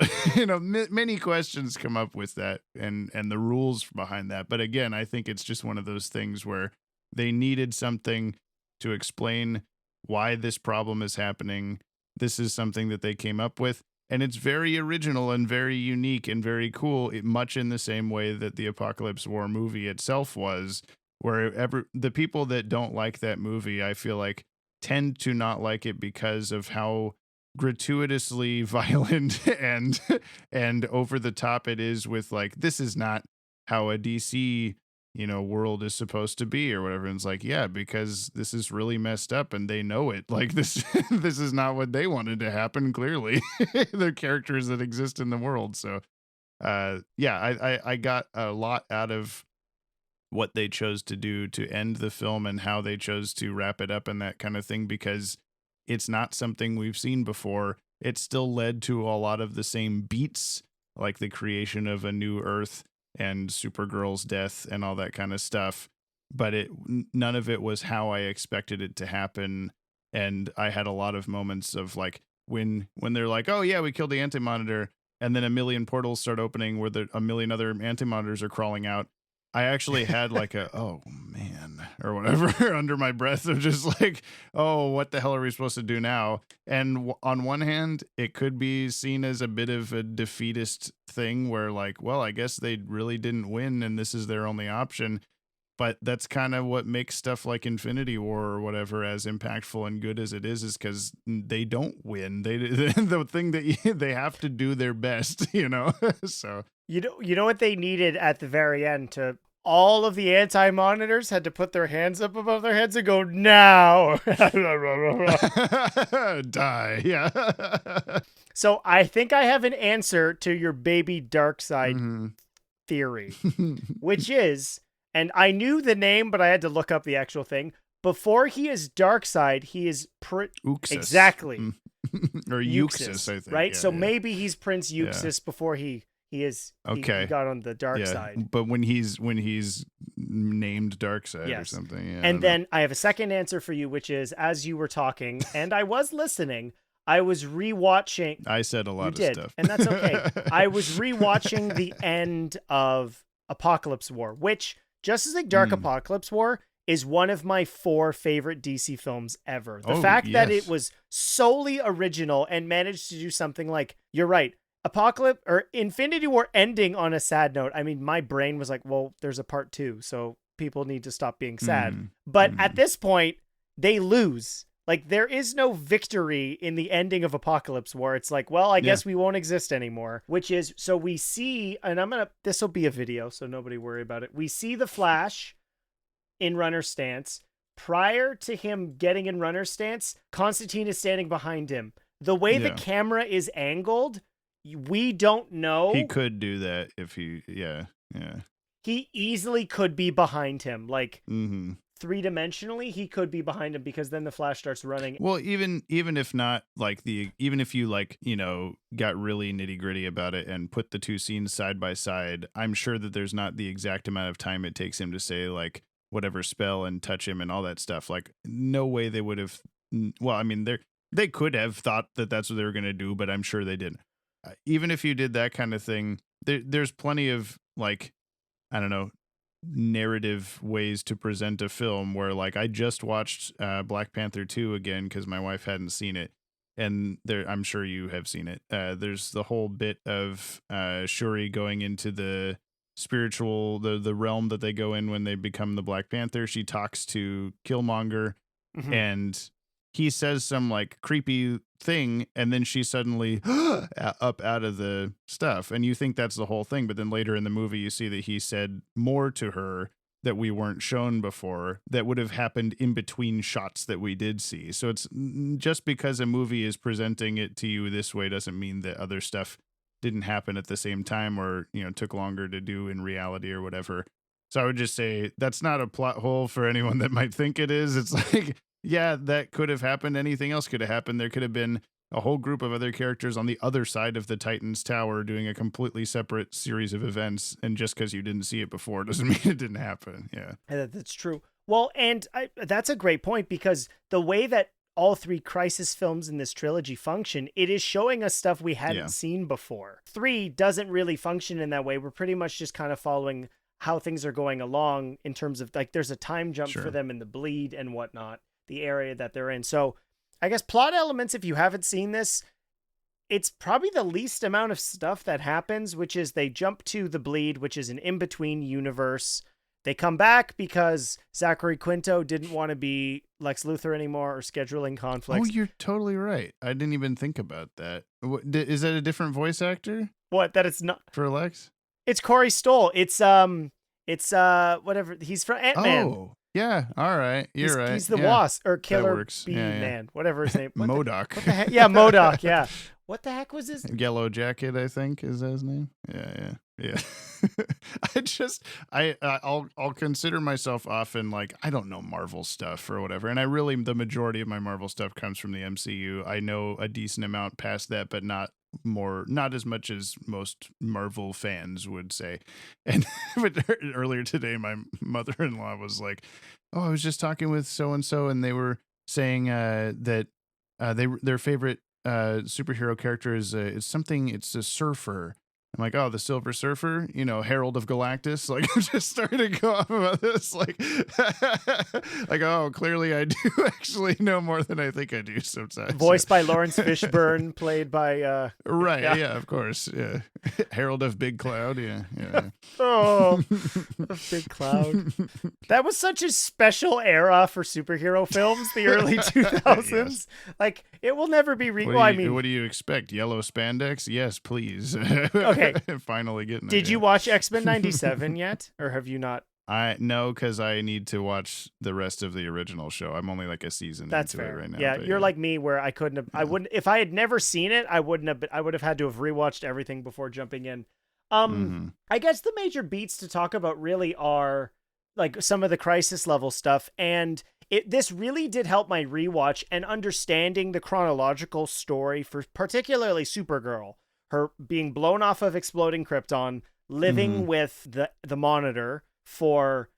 many questions come up with that and the rules behind that. But again, I think it's just one of those things where they needed something to explain why this problem is happening. This is something that they came up with, and it's very original and very unique and very cool, much in the same way that the Apocalypse War movie itself was, where the people that don't like that movie, I feel like, tend to not like it because of how gratuitously violent and over the top it is with like, this is not how a DC world is supposed to be or whatever. And it's like, yeah, because this is really messed up and they know it. Like this is not what they wanted to happen, clearly. They're characters that exist in the world. So I got a lot out of what they chose to do to end the film and how they chose to wrap it up and that kind of thing, because it's not something we've seen before. It still led to a lot of the same beats, like the creation of a new Earth and Supergirl's death and all that kind of stuff. But none of it was how I expected it to happen. And I had a lot of moments of like, when they're like, oh yeah, we killed the Anti-Monitor, and then a million portals start opening where a million other Anti-Monitors are crawling out. I actually had like a, oh man, or whatever under my breath of just like, oh, what the hell are we supposed to do now? And on one hand, it could be seen as a bit of a defeatist thing where like, well, I guess they really didn't win and this is their only option. But that's kind of what makes stuff like Infinity War or whatever as impactful and good as it is because they don't win. The thing that they have to do their best, so. You know what they needed at the very end to all of the Anti-Monitors had to put their hands up above their heads and go, now. Die. Yeah. So I think I have an answer to your baby Darkseid theory, which is, and I knew the name, but I had to look up the actual thing. Before he is Darkseid, he is Uxas. Exactly. Or Uxas, I think. Right? Yeah, so yeah. maybe he's Prince Uxas before he got on the dark side. But when he's named Darkseid or something. Yeah, and then I have a second answer for you, which is, as you were talking, and I was listening, I was rewatching. I said a lot of stuff. And that's okay. I was rewatching the end of Apocalypse War, which, Justice League Dark Apocalypse War, is one of my 4 favorite DC films ever. The fact that it was solely original and managed to do something like, you're right, Apocalypse or Infinity War ending on a sad note. I mean, my brain was like, well, there's a part 2, so people need to stop being sad. But at this point, they lose. Like, there is no victory in the ending of Apocalypse War. It's like, well, I guess we won't exist anymore, which is, so we see, and this will be a video, so nobody worry about it. We see the Flash in runner stance. Prior to him getting in runner stance, Constantine is standing behind him. The way the camera is angled, we don't know. He could do that if he, He easily could be behind him. Like, 3-dimensionally, he could be behind him because then the Flash starts running. Well, even if not, like, even if you, like, got really nitty gritty about it and put the 2 scenes side by side, I'm sure that there's not the exact amount of time it takes him to say, like, whatever spell and touch him and all that stuff. Like, no way they would have, well, I mean, they could have thought that that's what they were going to do, but I'm sure they didn't. Even if you did that kind of thing, there's plenty of, like, I don't know, narrative ways to present a film where, like, I just watched Black Panther 2 again because my wife hadn't seen it, and I'm sure you have seen it. There's the whole bit of Shuri going into the spiritual, the realm that they go in when they become the Black Panther. She talks to Killmonger, and he says some, like, creepy thing, and then she suddenly up out of the stuff, and you think that's the whole thing, but then later in the movie you see that he said more to her that we weren't shown before that would have happened in between shots that we did see. So it's just because a movie is presenting it to you this way doesn't mean that other stuff didn't happen at the same time or took longer to do in reality or whatever. So I would just say that's not a plot hole for anyone that might think it is. It's like, yeah, that could have happened. Anything else could have happened. There could have been a whole group of other characters on the other side of the Titan's tower doing a completely separate series of events. And just because you didn't see it before doesn't mean it didn't happen. Yeah, that's true. Well, and that's a great point, because the way that all 3 Crisis films in this trilogy function, it is showing us stuff we hadn't seen before. 3 doesn't really function in that way. We're pretty much just kind of following how things are going along in terms of, like, there's a time jump for them in the bleed and whatnot, the area that they're in. So I guess plot elements, if you haven't seen this, it's probably the least amount of stuff that happens, which is they jump to the bleed, which is an in-between universe. They come back because Zachary Quinto didn't want to be Lex Luthor anymore, or scheduling conflicts. Oh, you're totally right. I didn't even think about that. Is that a different voice actor? What? That it's not for Lex? It's Corey Stoll. It's whatever. He's from Ant-Man. Oh, yeah. All right. You're right. He's the Wasp or Killer Bee Man, whatever his name. MODOK. What the heck? Yeah, MODOK. Yeah. What the heck was his? Yellow Jacket, I think, is that his name? Yeah. I'll consider myself often, like, I don't know Marvel stuff or whatever, and the majority of my Marvel stuff comes from the MCU. I know a decent amount past that, but not as much as most Marvel fans would say. And but earlier today, my mother-in-law was like, "Oh, I was just talking with so and so, and they were saying that their favorite superhero character is it's something. It's a surfer. I'm like, oh, the Silver Surfer, Herald of Galactus. Like, I'm just starting to go off about this. Like, oh, clearly I do actually know more than I think I do sometimes. Voiced by Lawrence Fishburne, played by... Right, yeah, of course, yeah. Herald of Big Cloud, yeah. Oh, a Big Cloud. That was such a special era for superhero films, the early 2000s. Yes. Like, it will never be... what do you expect? Yellow spandex? Yes, please. Okay. Finally getting it. Did you watch X-Men 97 yet? Or have you not? No, because I need to watch the rest of the original show. I'm only like a season That's into fair. it right now. Yeah, you're like me where I couldn't have, I wouldn't, if I had never seen it, I would have had to have rewatched everything before jumping in. I guess the major beats to talk about really are like some of the crisis level stuff. And this really did help my rewatch and understanding the chronological story for particularly Supergirl. Her being blown off of exploding Krypton, living with the Monitor for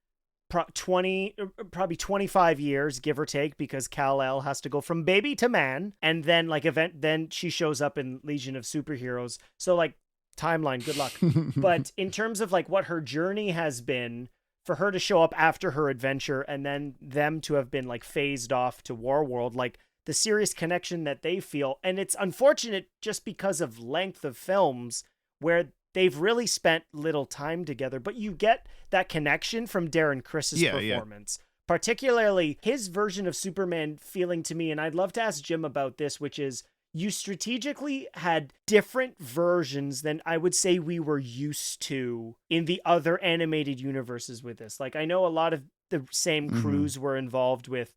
probably 25 years, give or take, because Kal-El has to go from baby to man, and then then she shows up in Legion of Superheroes. So like timeline, good luck. But in terms of like what her journey has been, for her to show up after her adventure and then them to have been like phased off to Warworld, like the serious connection that they feel. And it's unfortunate just because of length of films where they've really spent little time together, but you get that connection from Darren Criss's performance, particularly his version of Superman feeling to me. And I'd love to ask Jim about this, which is you strategically had different versions than I would say we were used to in the other animated universes with this. Like I know a lot of the same crews were involved with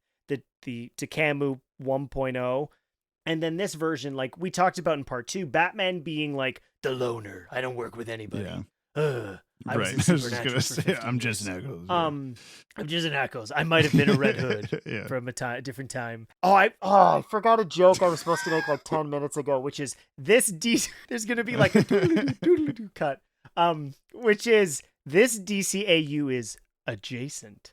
the Takamu 1.0, and then this version, like we talked about in part 2, Batman being like the loner. I don't work with anybody. Yeah. I was in Supernatural for 50 I'm just years. an Echoes. I'm just an Echoes. I might have been a Red Hood from a different time. I forgot a joke I was supposed to make like 10 minutes ago, which is this there's going to be like a doodle-doo cut, which is this DCAU is adjacent.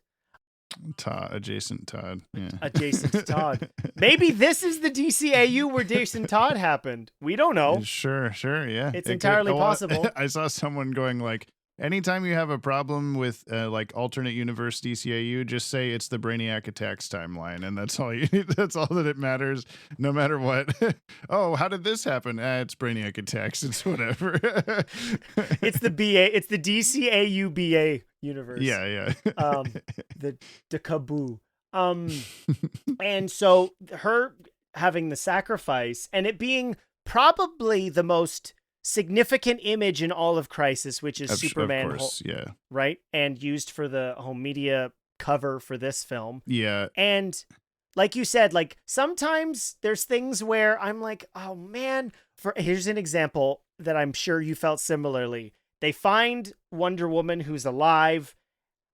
Adjacent Todd. Yeah. Adjacent Todd. Maybe this is the DCAU where Jason Todd happened. We don't know. Sure, yeah. It's entirely possible. I saw someone going like, anytime you have a problem with like alternate universe DCAU, just say it's the Brainiac Attacks timeline, and that's all you need. That's all that it matters, no matter what. Oh, how did this happen? It's Brainiac Attacks. It's whatever. It's the BA. It's the DCAU BA universe. Yeah. The Kaboo. And so her having the sacrifice and it being probably the most significant image in all of Crisis, which is Superman, of course, right? And used for the home media cover for this film. Yeah. And like you said, like sometimes there's things where I'm like, oh man, here's an example that I'm sure you felt similarly. They find Wonder Woman who's alive.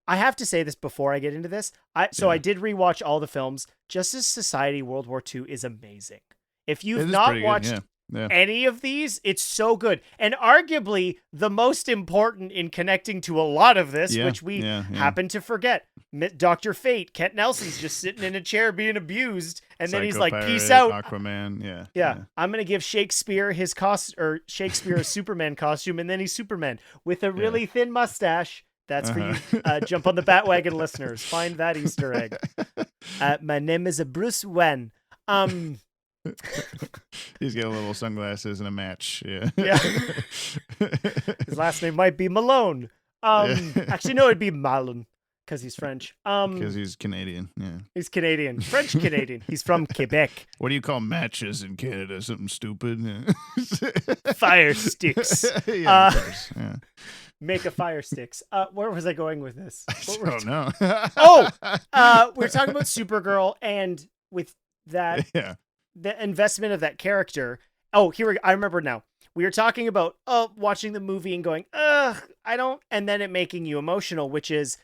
I have to say this before I get into this. I did rewatch all the films. Justice Society World War II is amazing. If you've not watched any of these, it's so good. And arguably the most important in connecting to a lot of this, which we happen to forget. Dr. Fate, Kent Nelson's just sitting in a chair being abused. And then he's like, peace out. Aquaman, yeah. I'm going to give Shakespeare Shakespeare a Superman costume. And then he's Superman with a really thin mustache. That's for you. Jump on the Batwagon listeners. Find that Easter egg. My name is Bruce Wayne. He's got little sunglasses and a match. Yeah. His last name might be Malone. Actually, no, it'd be Malone because he's French. Because he's Canadian. Yeah. He's Canadian. French Canadian. He's from Quebec. What do you call matches in Canada? Something stupid? Fire sticks. Of course. Yeah. Make a fire sticks. Where was I going with this? I don't know. We're talking about Supergirl, and with that, the investment of that character. Oh, here we go. I remember now. We were talking about watching the movie and going, I don't, and then it making you emotional, which is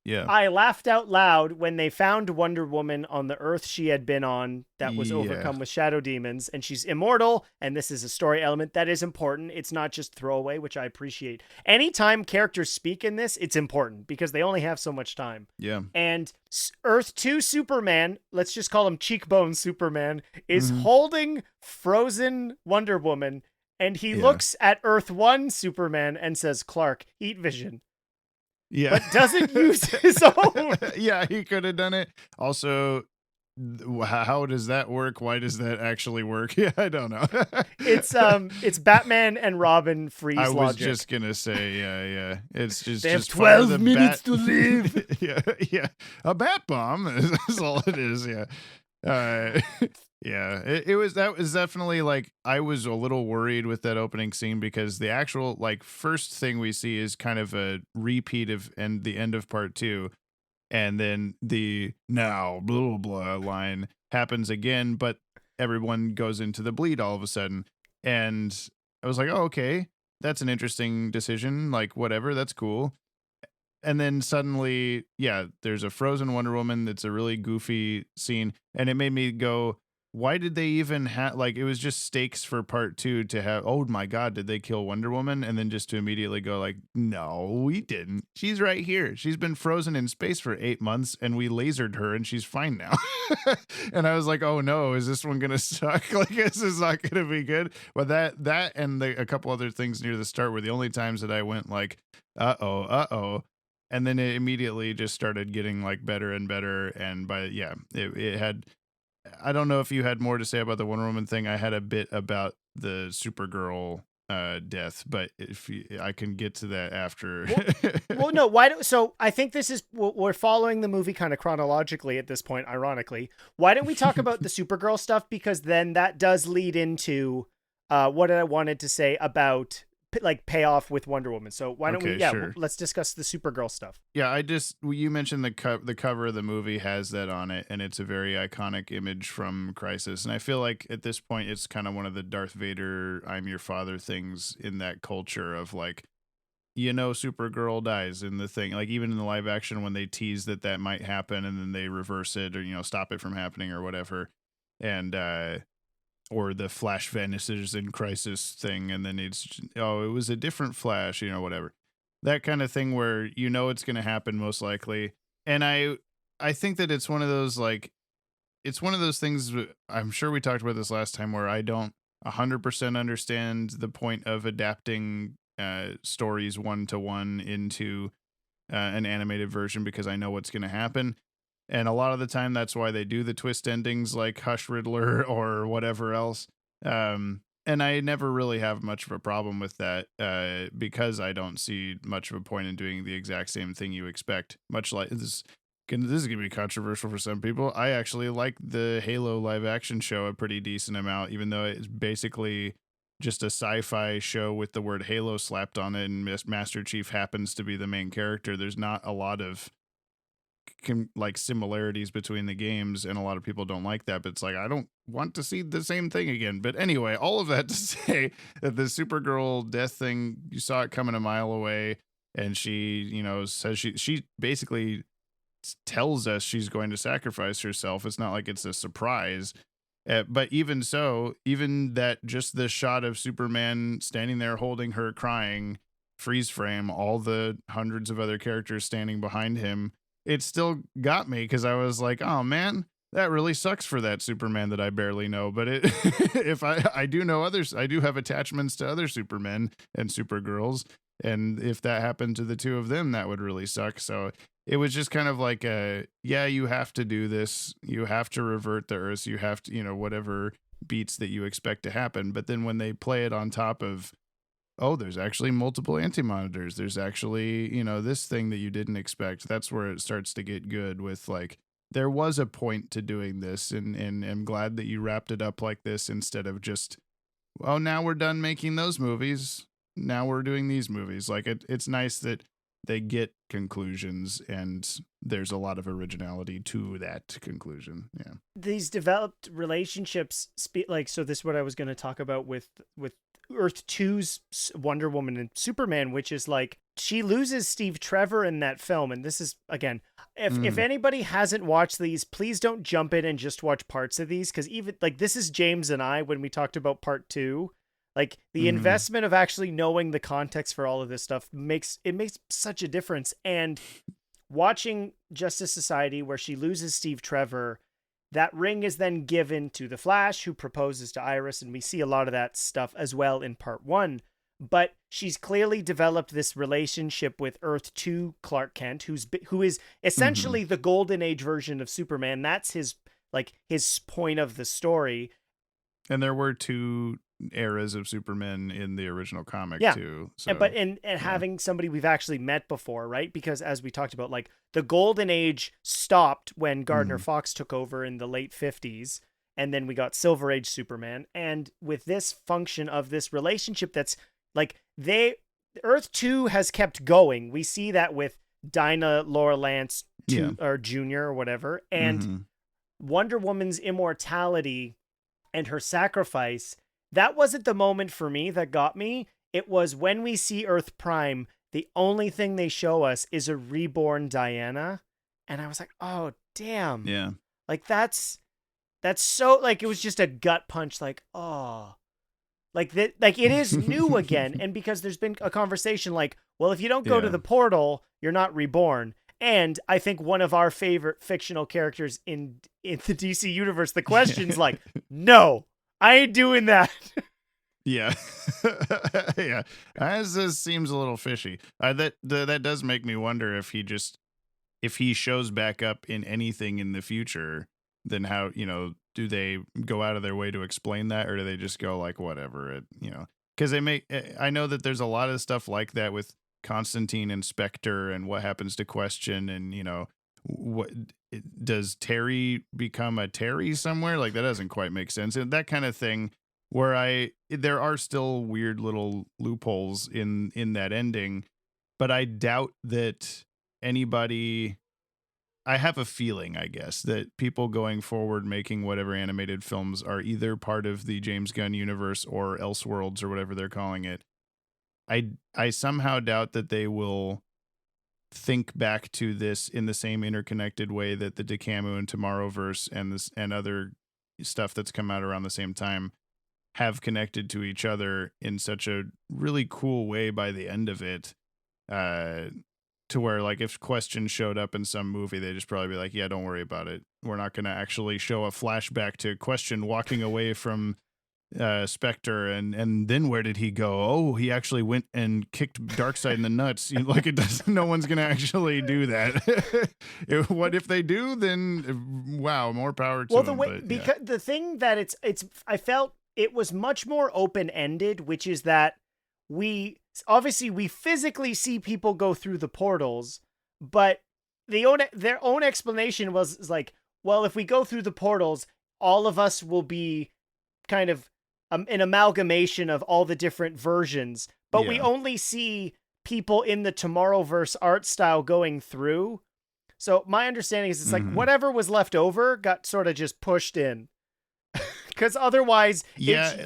Yeah. I laughed out loud when they found Wonder Woman on the Earth she had been on that was overcome with shadow demons, and she's immortal, and this is a story element that is important. It's not just throwaway, which I appreciate. Anytime characters speak in this, it's important because they only have so much time. Yeah. And Earth 2 Superman, let's just call him Cheekbone Superman, is holding frozen Wonder Woman, and he looks at Earth 1 Superman and says, "Clark, eat vision." Yeah. But doesn't use his own. Yeah, he could have done it. Also, how does that work? Why does that actually work? Yeah, I don't know. It's Batman and Robin freeze I was logic. just gonna say, yeah. It's just They have just fire 12 the minutes bat- to live. yeah. A bat bomb is all it is. Yeah. Yeah, it was definitely like I was a little worried with that opening scene because the actual like first thing we see is kind of a repeat of the end of part 2, and then the now blah blah line happens again, but everyone goes into the bleed all of a sudden, and I was like, oh, okay, that's an interesting decision, like whatever, that's cool. And then suddenly, yeah, there's a frozen Wonder Woman that's a really goofy scene, and it made me go, why did they even have, like, it was just stakes for part 2 to have, oh my God, did they kill Wonder Woman? And then just to immediately go like, no, we didn't. She's right here. She's been frozen in space for 8 months and we lasered her and she's fine now. And I was like, oh no, is this one going to suck? Like, this is not going to be good. But that and a couple other things near the start were the only times that I went like, uh-oh. And then it immediately just started getting like better and better. And it had, I don't know if you had more to say about the Wonder Woman thing. I had a bit about the Supergirl death, but I can get to that after. Well, no. So I think this is, we're following the movie kind of chronologically at this point, ironically. Why don't we talk about the Supergirl stuff? Because then that does lead into what I wanted to say about like payoff with Wonder Woman. So why don't sure. Let's discuss the Supergirl stuff. Yeah, you mentioned the cover of the movie has that on it, and it's a very iconic image from Crisis. And I feel like at this point, it's kind of one of the Darth Vader, I'm your father things in that culture of like, Supergirl dies in the thing. Like even in the live action when they tease that might happen and then they reverse it or, stop it from happening or whatever. And, or the Flash vanishes in Crisis thing, and then it was a different Flash, whatever. That kind of thing where it's going to happen most likely. And I think that it's one of those things, I'm sure we talked about this last time, where I don't 100% understand the point of adapting stories 1-to-1 into an animated version because I know what's going to happen. And a lot of the time, that's why they do the twist endings like Hush Riddler or whatever else. And I never really have much of a problem with that because I don't see much of a point in doing the exact same thing you expect. Much like this is going to be controversial for some people. I actually like the Halo live action show a pretty decent amount, even though it's basically just a sci-fi show with the word Halo slapped on it and Master Chief happens to be the main character. There's not a lot of similarities between the games, and a lot of people don't like that, but it's like I don't want to see the same thing again. But anyway, all of that to say that the Supergirl death thing, you saw it coming a mile away, and she says she basically tells us she's going to sacrifice herself. It's not like it's a surprise, but even so, even that, just the shot of Superman standing there holding her crying, freeze frame, all the hundreds of other characters standing behind him, it still got me because I was like, oh man, that really sucks for that Superman that I barely know. But if I do know others, I do have attachments to other Supermen and Supergirls. And if that happened to the two of them, that would really suck. So it was just kind of like, you have to do this. You have to revert the Earth. You have to, whatever beats that you expect to happen. But then when they play it on top of, oh, there's actually multiple anti-monitors. There's actually, this thing that you didn't expect. That's where it starts to get good with like, there was a point to doing this, and I'm glad that you wrapped it up like this instead of just, oh, now we're done making those movies. Now we're doing these movies. Like it's nice that they get conclusions and there's a lot of originality to that conclusion. Yeah. These developed relationships so this is what I was going to talk about with Earth 2's Wonder Woman and Superman, which is like she loses Steve Trevor in that film. And this is, again, if anybody hasn't watched these, please don't jump in and just watch parts of these, because even like this is James and I when we talked about part 2. Like the investment of actually knowing the context for all of this stuff makes such a difference. And watching Justice Society, where she loses Steve Trevor, that ring is then given to the Flash, who proposes to Iris, and we see a lot of that stuff as well in part 1. But she's clearly developed this relationship with Earth 2 Clark Kent, who is essentially the Golden Age version of Superman. That's his point of the story. And there were 2 eras of Superman in the original comic too. So, and having somebody we've actually met before, right? Because as we talked about, like the Golden Age stopped when Gardner Fox took over in the late 50s, and then we got Silver Age Superman. And with this function of this relationship, that's like Earth 2 has kept going. We see that with Dinah Laura Lance or Jr. or whatever, and Wonder Woman's immortality and her sacrifice. That wasn't the moment for me that got me. It was when we see Earth Prime, the only thing they show us is a reborn Diana. And I was like, oh, damn. Yeah. Like, that's so, like, it was just a gut punch. Like, oh, like that, like it is new again. And because there's been a conversation like, well, if you don't go to the portal, you're not reborn. And I think one of our favorite fictional characters in the DC universe, the question's like, no, I ain't doing that. Yeah. Yeah. As this seems a little fishy. That does make me wonder if he shows back up in anything in the future, then how, do they go out of their way to explain that, or do they just go like, whatever, because I know that there's a lot of stuff like that with Constantine and Spectre and what happens to Question, and what does Terry become a Terry somewhere? Like that doesn't quite make sense, and that kind of thing, where there are still weird little loopholes in that ending, but I doubt that anybody. I have a feeling, I guess, that people going forward making whatever animated films are either part of the James Gunn universe or Elseworlds or whatever they're calling it. I somehow doubt that they will think back to this in the same interconnected way that the DeCamu and Tomorrowverse and other stuff that's come out around the same time have connected to each other in such a really cool way by the end of it. To where, like, if Question showed up in some movie, they'd just probably be like, yeah, don't worry about it. We're not going to actually show a flashback to Question walking away from Spectre, and then where did he go? Oh, he actually went and kicked Darkseid in the nuts. Like, it doesn't. No one's going to actually do that. What if they do? Then, wow, more power to them. Because the thing that it's, I felt it was much more open-ended, which is that we physically see people go through the portals, but their own explanation was like, well, if we go through the portals, all of us will be kind of an amalgamation of all the different versions, but we only see people in the Tomorrowverse art style going through. So my understanding is it's like whatever was left over got sort of just pushed in, because otherwise,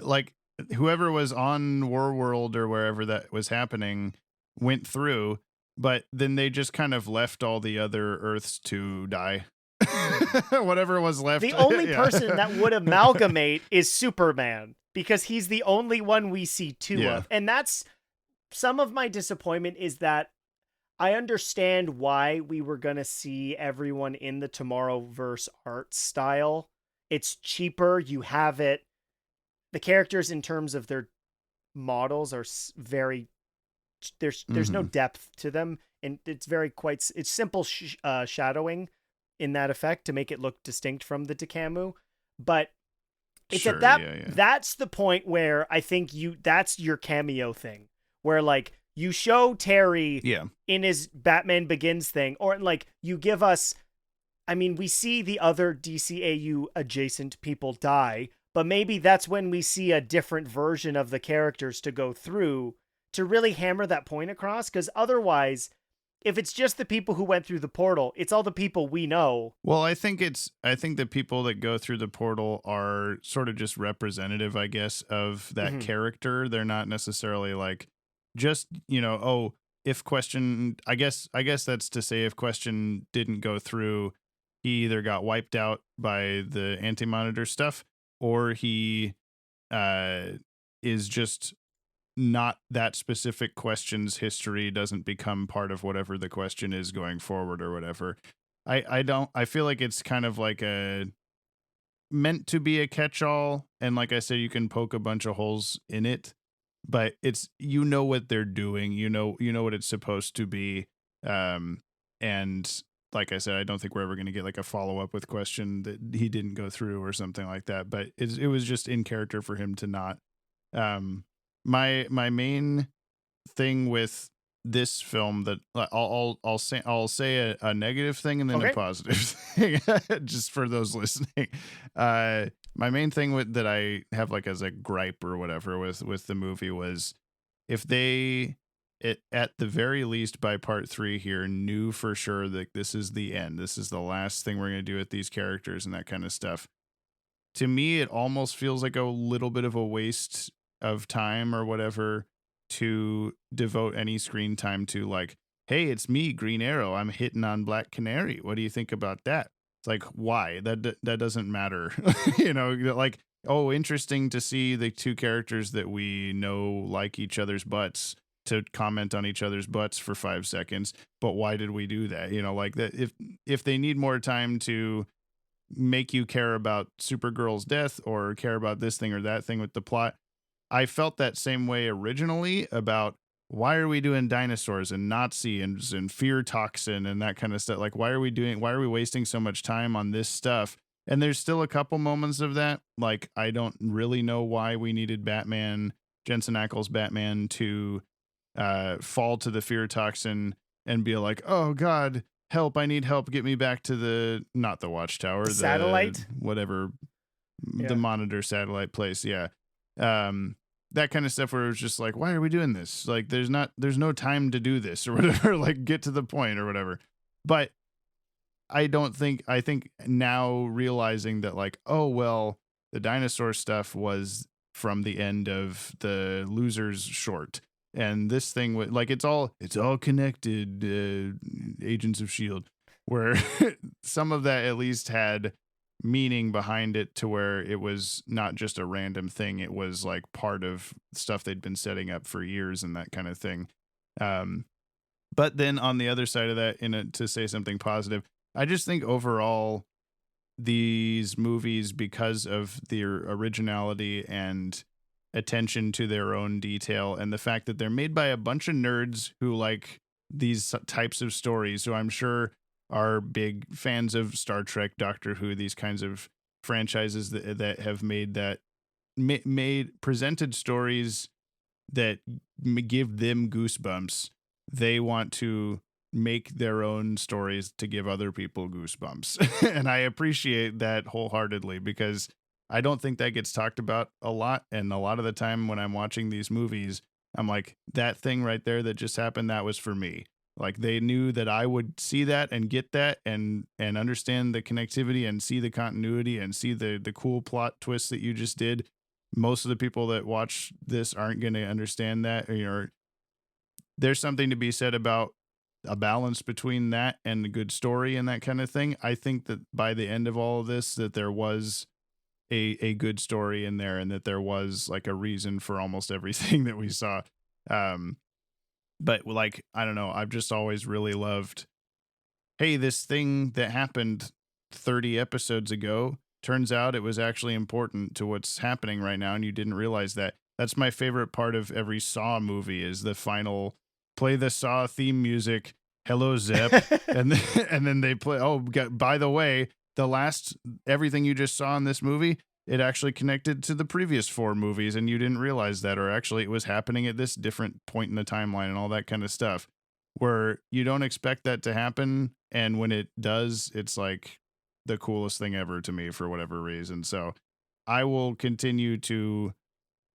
like whoever was on Warworld or wherever that was happening went through, but then they just kind of left all the other Earths to die. Whatever was left. The only person that would amalgamate is Superman, because he's the only one we see two of. And that's some of my disappointment, is that I understand why we were going to see everyone in the Tomorrowverse art style. It's cheaper. You have it. The characters, in terms of their models, are very, there's no depth to them, and it's it's simple shadowing in that effect to make it look distinct from the DeCamu. But it's at that that's the point where I think that's your cameo thing, where like you show Terry in his Batman Begins thing, or like you give us, I mean, we see the other DCAU adjacent people die, but maybe that's when we see a different version of the characters to go through to really hammer that point across. Because otherwise, if it's just the people who went through the portal, it's all the people we know. Well, I think the people that go through the portal are sort of just representative, I guess, of that character. They're not necessarily like just, if Question, I guess that's to say if Question didn't go through, he either got wiped out by the anti-monitor stuff, or he is just not that specific Question's history doesn't become part of whatever the Question is going forward or whatever. I feel like it's kind of like meant to be a catch-all, and like I said, you can poke a bunch of holes in it, but it's, what they're doing, what it's supposed to be. And like I said, I don't think we're ever going to get like a follow-up with Question that he didn't go through or something like that, but it was just in character for him to not. My main thing with this film that I'll say a negative thing and then a positive thing, just for those listening. My main thing that I have like as a gripe or whatever with the movie was if they at the very least by part 3 here knew for sure that this is the end, this is the last thing we're going to do with these characters and that kind of stuff. To me, it almost feels like a little bit of a waste of time or whatever to devote any screen time to like, hey, it's me, Green Arrow, I'm hitting on Black Canary, what do you think about that? It's like, why? That doesn't matter. Like, oh, interesting to see the two characters that we know like each other's butts to comment on each other's butts for 5 seconds, but why did we do that? Like that, if they need more time to make you care about Supergirl's death or care about this thing or that thing with the plot. I felt that same way originally about why are we doing dinosaurs and Nazi and fear toxin and that kind of stuff? Like, why are we wasting so much time on this stuff? And there's still a couple moments of that. Like, I don't really know why we needed Jensen Ackles Batman to fall to the fear toxin and be like, oh God, help, I need help, get me back to not the watchtower, the satellite, whatever, the monitor satellite place. Yeah. That kind of stuff where it was just like, why are we doing this? Like, there's no time to do this or whatever, like get to the point or whatever. But I think now realizing that like, oh, well, the dinosaur stuff was from the end of the Losers short. And this thing with like, it's all connected, Agents of S.H.I.E.L.D., where some of that at least had meaning behind it to where it was not just a random thing. It was like part of stuff they'd been setting up for years and that kind of thing. But then on the other side of that, to say something positive, I just think overall these movies, because of their originality and attention to their own detail and the fact that they're made by a bunch of nerds who like these types of stories, so I'm sure are big fans of Star Trek, Doctor Who, these kinds of franchises that have made presented stories that give them goosebumps. They want to make their own stories to give other people goosebumps. And I appreciate that wholeheartedly because I don't think that gets talked about a lot. And a lot of the time when I'm watching these movies, I'm like, that thing right there that just happened, that was for me. Like, they knew that I would see that and get that and understand the connectivity and see the continuity and see the cool plot twist that you just did. Most of the people that watch this aren't going to understand that. There's something to be said about a balance between that and the good story and that kind of thing. I think that by the end of all of this, that there was a good story in there and that there was like a reason for almost everything that we saw. But like, I don't know, I've just always really loved, hey, this thing that happened 30 episodes ago, turns out it was actually important to what's happening right now, and you didn't realize that. That's my favorite part of every Saw movie is the final, play the Saw theme music, hello Zep, and then they play, oh, by the way, everything you just saw in this movie, it actually connected to the previous 4 movies and you didn't realize that, or actually it was happening at this different point in the timeline and all that kind of stuff where you don't expect that to happen. And when it does, it's like the coolest thing ever to me for whatever reason. So I will continue to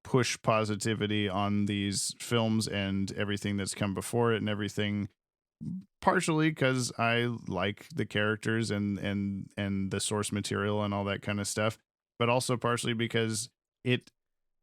push positivity on these films and everything that's come before it and everything partially because I like the characters and the source material and all that kind of stuff, but also partially because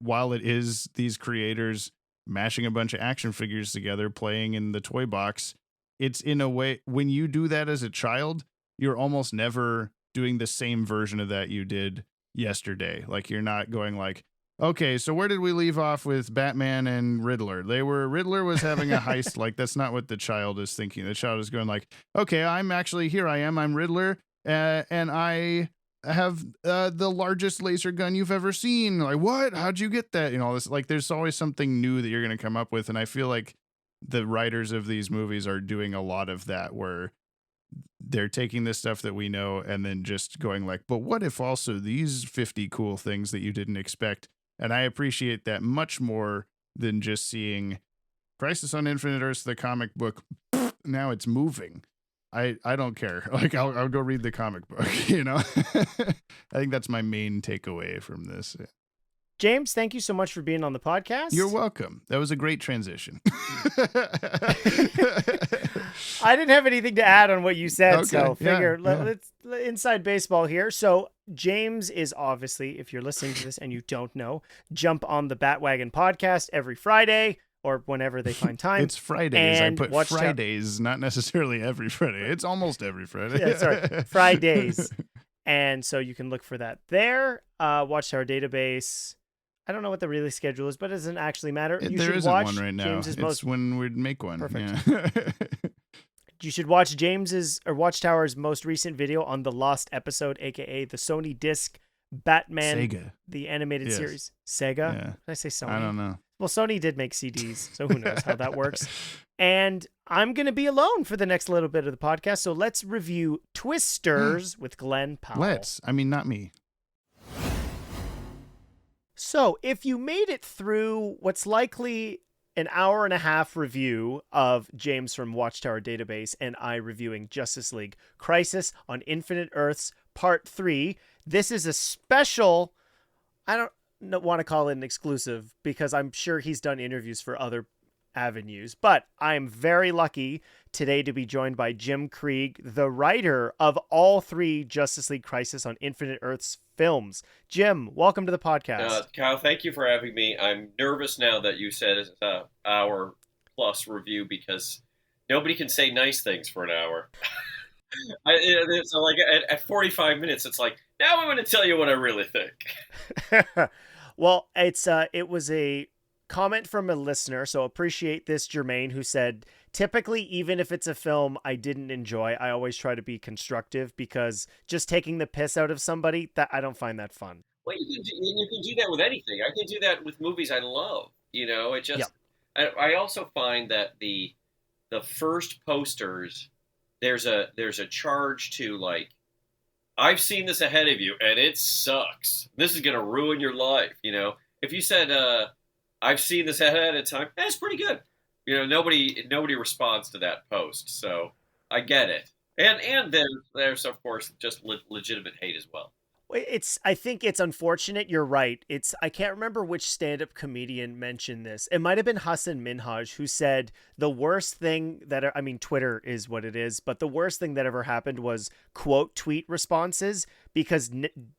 while it is these creators mashing a bunch of action figures together, playing in the toy box, it's in a way, when you do that as a child, you're almost never doing the same version of that you did yesterday. Like, you're not going like, okay, so where did we leave off with Batman and Riddler? Riddler was having a heist. Like, that's not what the child is thinking. The child is going like, okay, I'm Riddler, and I have the largest laser gun you've ever seen. Like, what? How'd you get that? All this, like, there's always something new that you're going to come up with. And I feel like the writers of these movies are doing a lot of that, where they're taking this stuff that we know and then just going like, but what if also these 50 cool things that you didn't expect? And I appreciate that much more than just seeing Crisis on Infinite Earths, the comic book. Now it's moving. I don't care. Like, I'll go read the comic book, I think that's my main takeaway from this. James, thank you so much for being on the podcast. You're welcome. That was a great transition. I didn't have anything to add on what you said, Okay, so figure yeah. let's inside baseball here. So James is obviously, if you're listening to this and you don't know, jump on the Batwagon podcast every Friday or whenever they find time. It's Fridays. And I put Fridays, not necessarily every Friday. It's almost every Friday. Yeah, sorry, Fridays. And so you can look for that there. Watchtower Database. I don't know what the release schedule is, but it doesn't actually matter. There isn't one right now. It's when we'd make one. Perfect. Yeah. You should watch Watchtower's most recent video on the Lost episode, aka the Sony disc Batman, Sega. The animated series. Sega? Yeah. Did I say Sony? I don't know. Well, Sony did make CDs, so who knows how that works. And I'm going to be alone for the next little bit of the podcast, so let's review Twisters with Glenn Powell. Not me. So, if you made it through what's likely an hour and a half review of James from Watchtower Database and I reviewing Justice League Crisis on Infinite Earths Part 3, this is a special, I don't want to call it an exclusive because I'm sure he's done interviews for other avenues, but I'm very lucky today to be joined by Jim Krieg, the writer of all 3 Justice League Crisis on Infinite Earths films. Jim, welcome to the podcast. Kyle, thank you for having me. I'm nervous now that you said it's an hour plus review because nobody can say nice things for an hour. It's like at 45 minutes, it's like, now I'm going to tell you what I really think. Well, it was a comment from a listener, so appreciate this, Jermaine, who said, typically, even if it's a film I didn't enjoy, I always try to be constructive because just taking the piss out of somebody, that I don't find that fun. Well, you can do that with anything. I can do that with movies I love. It just. Yeah. I also find that the first posters, there's a charge to like, I've seen this ahead of you and it sucks. This is gonna ruin your life. If you said I've seen this ahead of time, that's pretty good. Nobody responds to that post, so I get it. And there's of course just legitimate hate as well. I think it's unfortunate. You're right. I can't remember which stand-up comedian mentioned this. It might have been Hassan Minhaj who said the worst thing Twitter is what it is, but the worst thing that ever happened was quote tweet responses because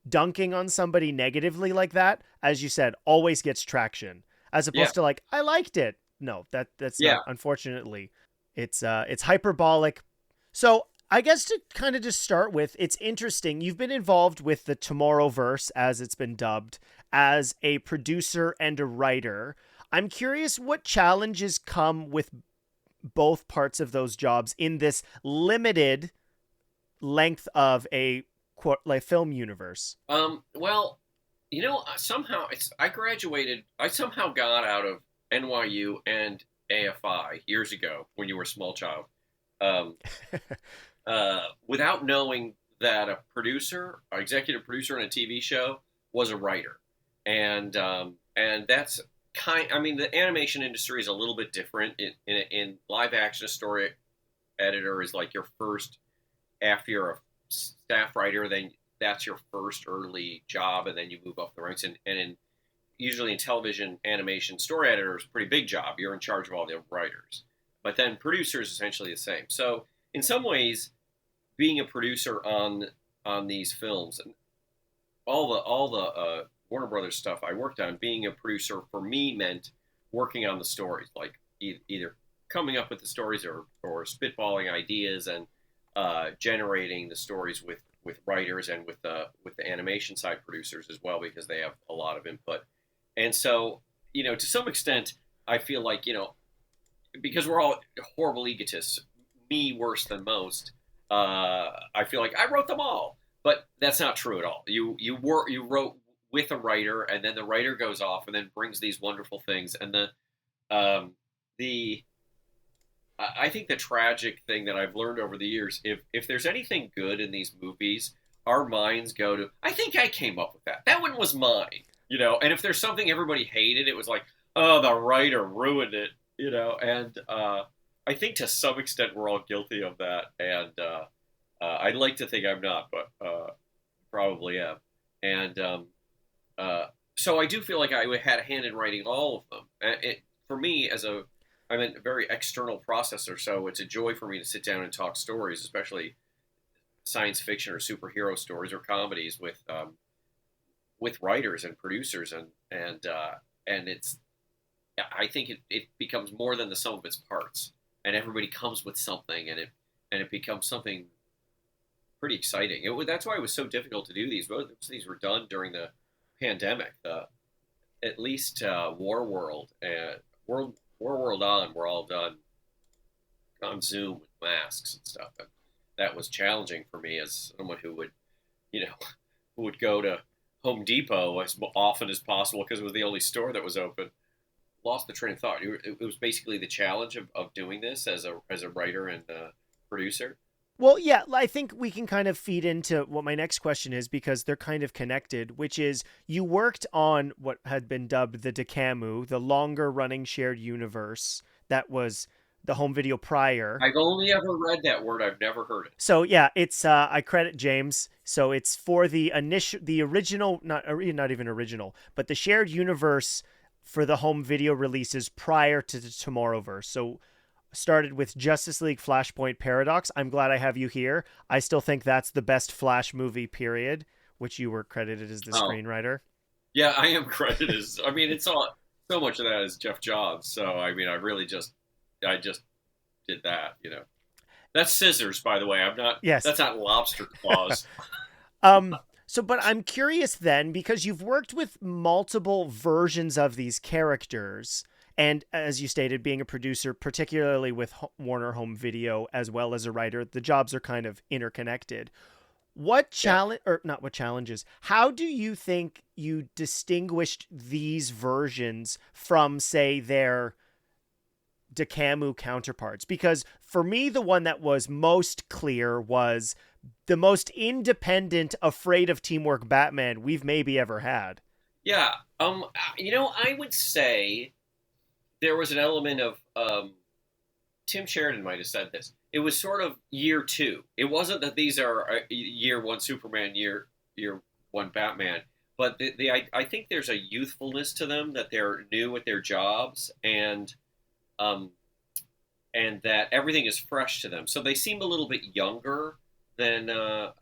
dunking on somebody negatively like that, as you said, always gets traction as opposed to like, I liked it. No, that's not, unfortunately. It's hyperbolic. So I guess to kind of just start with, it's interesting. You've been involved with the Tomorrowverse, as it's been dubbed, as a producer and a writer. I'm curious what challenges come with both parts of those jobs in this limited length of a quote like film universe. Well, somehow I somehow got out of NYU and AFI years ago when you were a small child. Without knowing that a executive producer on a TV show was a writer. And that's the animation industry is a little bit different. In live action, a story editor is like your first, after you're a staff writer, then that's your first early job, and then you move up the ranks. And usually in television animation, story editor is a pretty big job. You're in charge of all the writers. but then producer is essentially the same. So in some ways, being a producer on these films, and all the Warner Brothers stuff I worked on, being a producer for me meant working on the stories, like either coming up with the stories or spitballing ideas and generating the stories with writers and with the animation side producers as well, because they have a lot of input. And so, to some extent, I feel like, because we're all horrible egotists, me worse than most, I feel like I wrote them all, but that's not true at all. You wrote with a writer, and then the writer goes off and then brings these wonderful things. And I think the tragic thing that I've learned over the years, if there's anything good in these movies, our minds go to, I think I came up with that. That one was mine, And if there's something everybody hated, it was like, oh, the writer ruined it, And I think to some extent we're all guilty of that, and I'd like to think I'm not, but probably am. And so I do feel like I had a hand in writing all of them. For me, I'm a very external processor, so it's a joy for me to sit down and talk stories, especially science fiction or superhero stories or comedies with writers and producers, and it's, I think it becomes more than the sum of its parts, and everybody comes with something, and it becomes something pretty exciting. That's why it was so difficult to do these. Both of these were done during the pandemic. At least Warworld and Warworld were all done on Zoom with masks and stuff. And that was challenging for me as someone who would go to Home Depot as often as possible because it was the only store that was open. Lost the train of thought. It was basically the challenge of doing this as a writer and producer. Well, yeah, I think we can kind of feed into what my next question is, because they're kind of connected, which is you worked on what had been dubbed the DeCamu, the longer running shared universe that was the home video prior. I've only ever read that word. I've never heard it. So yeah, it's I credit James. So it's for the original, not even original, but the shared universe for the home video releases prior to the Tomorrowverse. So started with Justice League Flashpoint Paradox. I'm glad I have you here. I still think that's the best Flash movie, period, which you were credited as the screenwriter. Yeah, I am credited as, it's all, so much of that is Jeff Johns. So, I just did that, That's scissors, by the way. I'm not, yes. That's not lobster claws. But I'm curious then, because you've worked with multiple versions of these characters, and as you stated, being a producer, particularly with Warner Home Video, as well as a writer, the jobs are kind of interconnected. How do you think you distinguished these versions from, say, their DeCamu counterparts? Because for me, the one that was most clear was the most independent, afraid of teamwork Batman we've maybe ever had. Yeah. I would say there was an element of, Tim Sheridan might have said this. It was sort of year two. It wasn't that these are year one Superman, year one Batman, but I think there's a youthfulness to them, that they're new at their jobs, and that everything is fresh to them. So they seem a little bit younger than the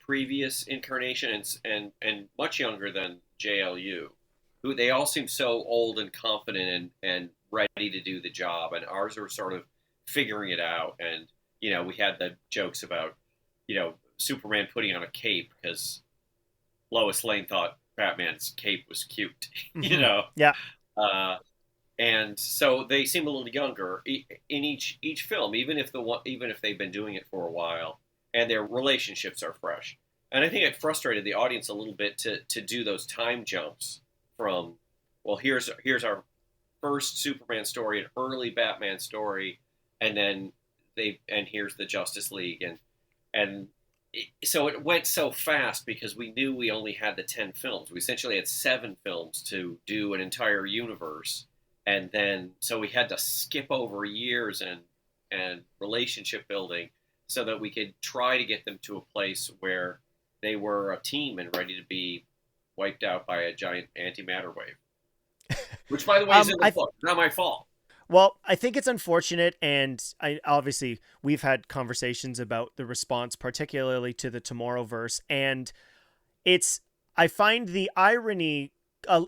previous incarnation, and much younger than JLU, who they all seem so old and confident and ready to do the job, and ours are sort of figuring it out. And we had the jokes about Superman putting on a cape because Lois Lane thought Batman's cape was cute. Yeah. And so they seem a little younger in each film, even if they've been doing it for a while, and their relationships are fresh. And I think it frustrated the audience a little bit to do those time jumps from, well, here's our first Superman story, an early Batman story, and then here's the Justice League, and so it went so fast because we knew we only had the 10 films. We essentially had 7 films to do an entire universe. And then, so we had to skip over years and relationship building so that we could try to get them to a place where they were a team and ready to be wiped out by a giant antimatter wave. Which, by the way, is in the book. Not my fault. Well, I think it's unfortunate, and obviously we've had conversations about the response, particularly to the Tomorrowverse, and I find the irony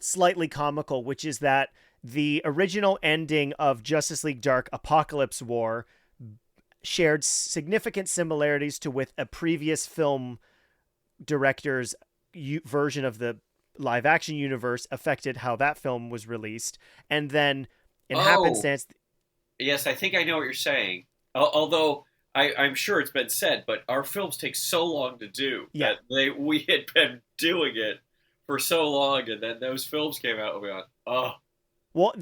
slightly comical, which is that the original ending of Justice League Dark Apocalypse War shared significant similarities to with a previous film director's version of the live action universe affected how that film was released. And then in happenstance. Yes, I think I know what you're saying. Although I'm sure it's been said, but our films take so long to do that we had been doing it for so long, and then those films came out, and we went, oh. Well,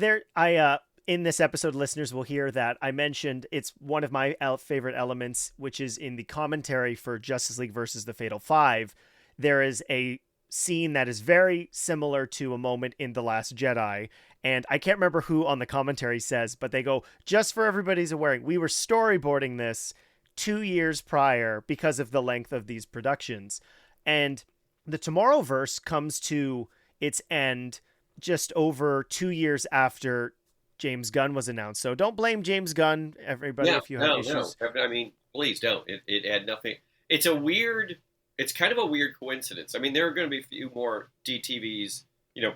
in this episode, listeners will hear that I mentioned it's one of my favorite elements, which is in the commentary for Justice League versus the Fatal Five. There is a scene that is very similar to a moment in The Last Jedi. And I can't remember who on the commentary says, but they go, just for everybody's aware, we were storyboarding this 2 years prior because of the length of these productions. And the Tomorrowverse comes to its end just over 2 years after James Gunn was announced. So don't blame James Gunn, everybody, if you have issues. No. I mean, please don't. It had nothing. It's kind of a weird coincidence. I mean, there are going to be a few more DTVs,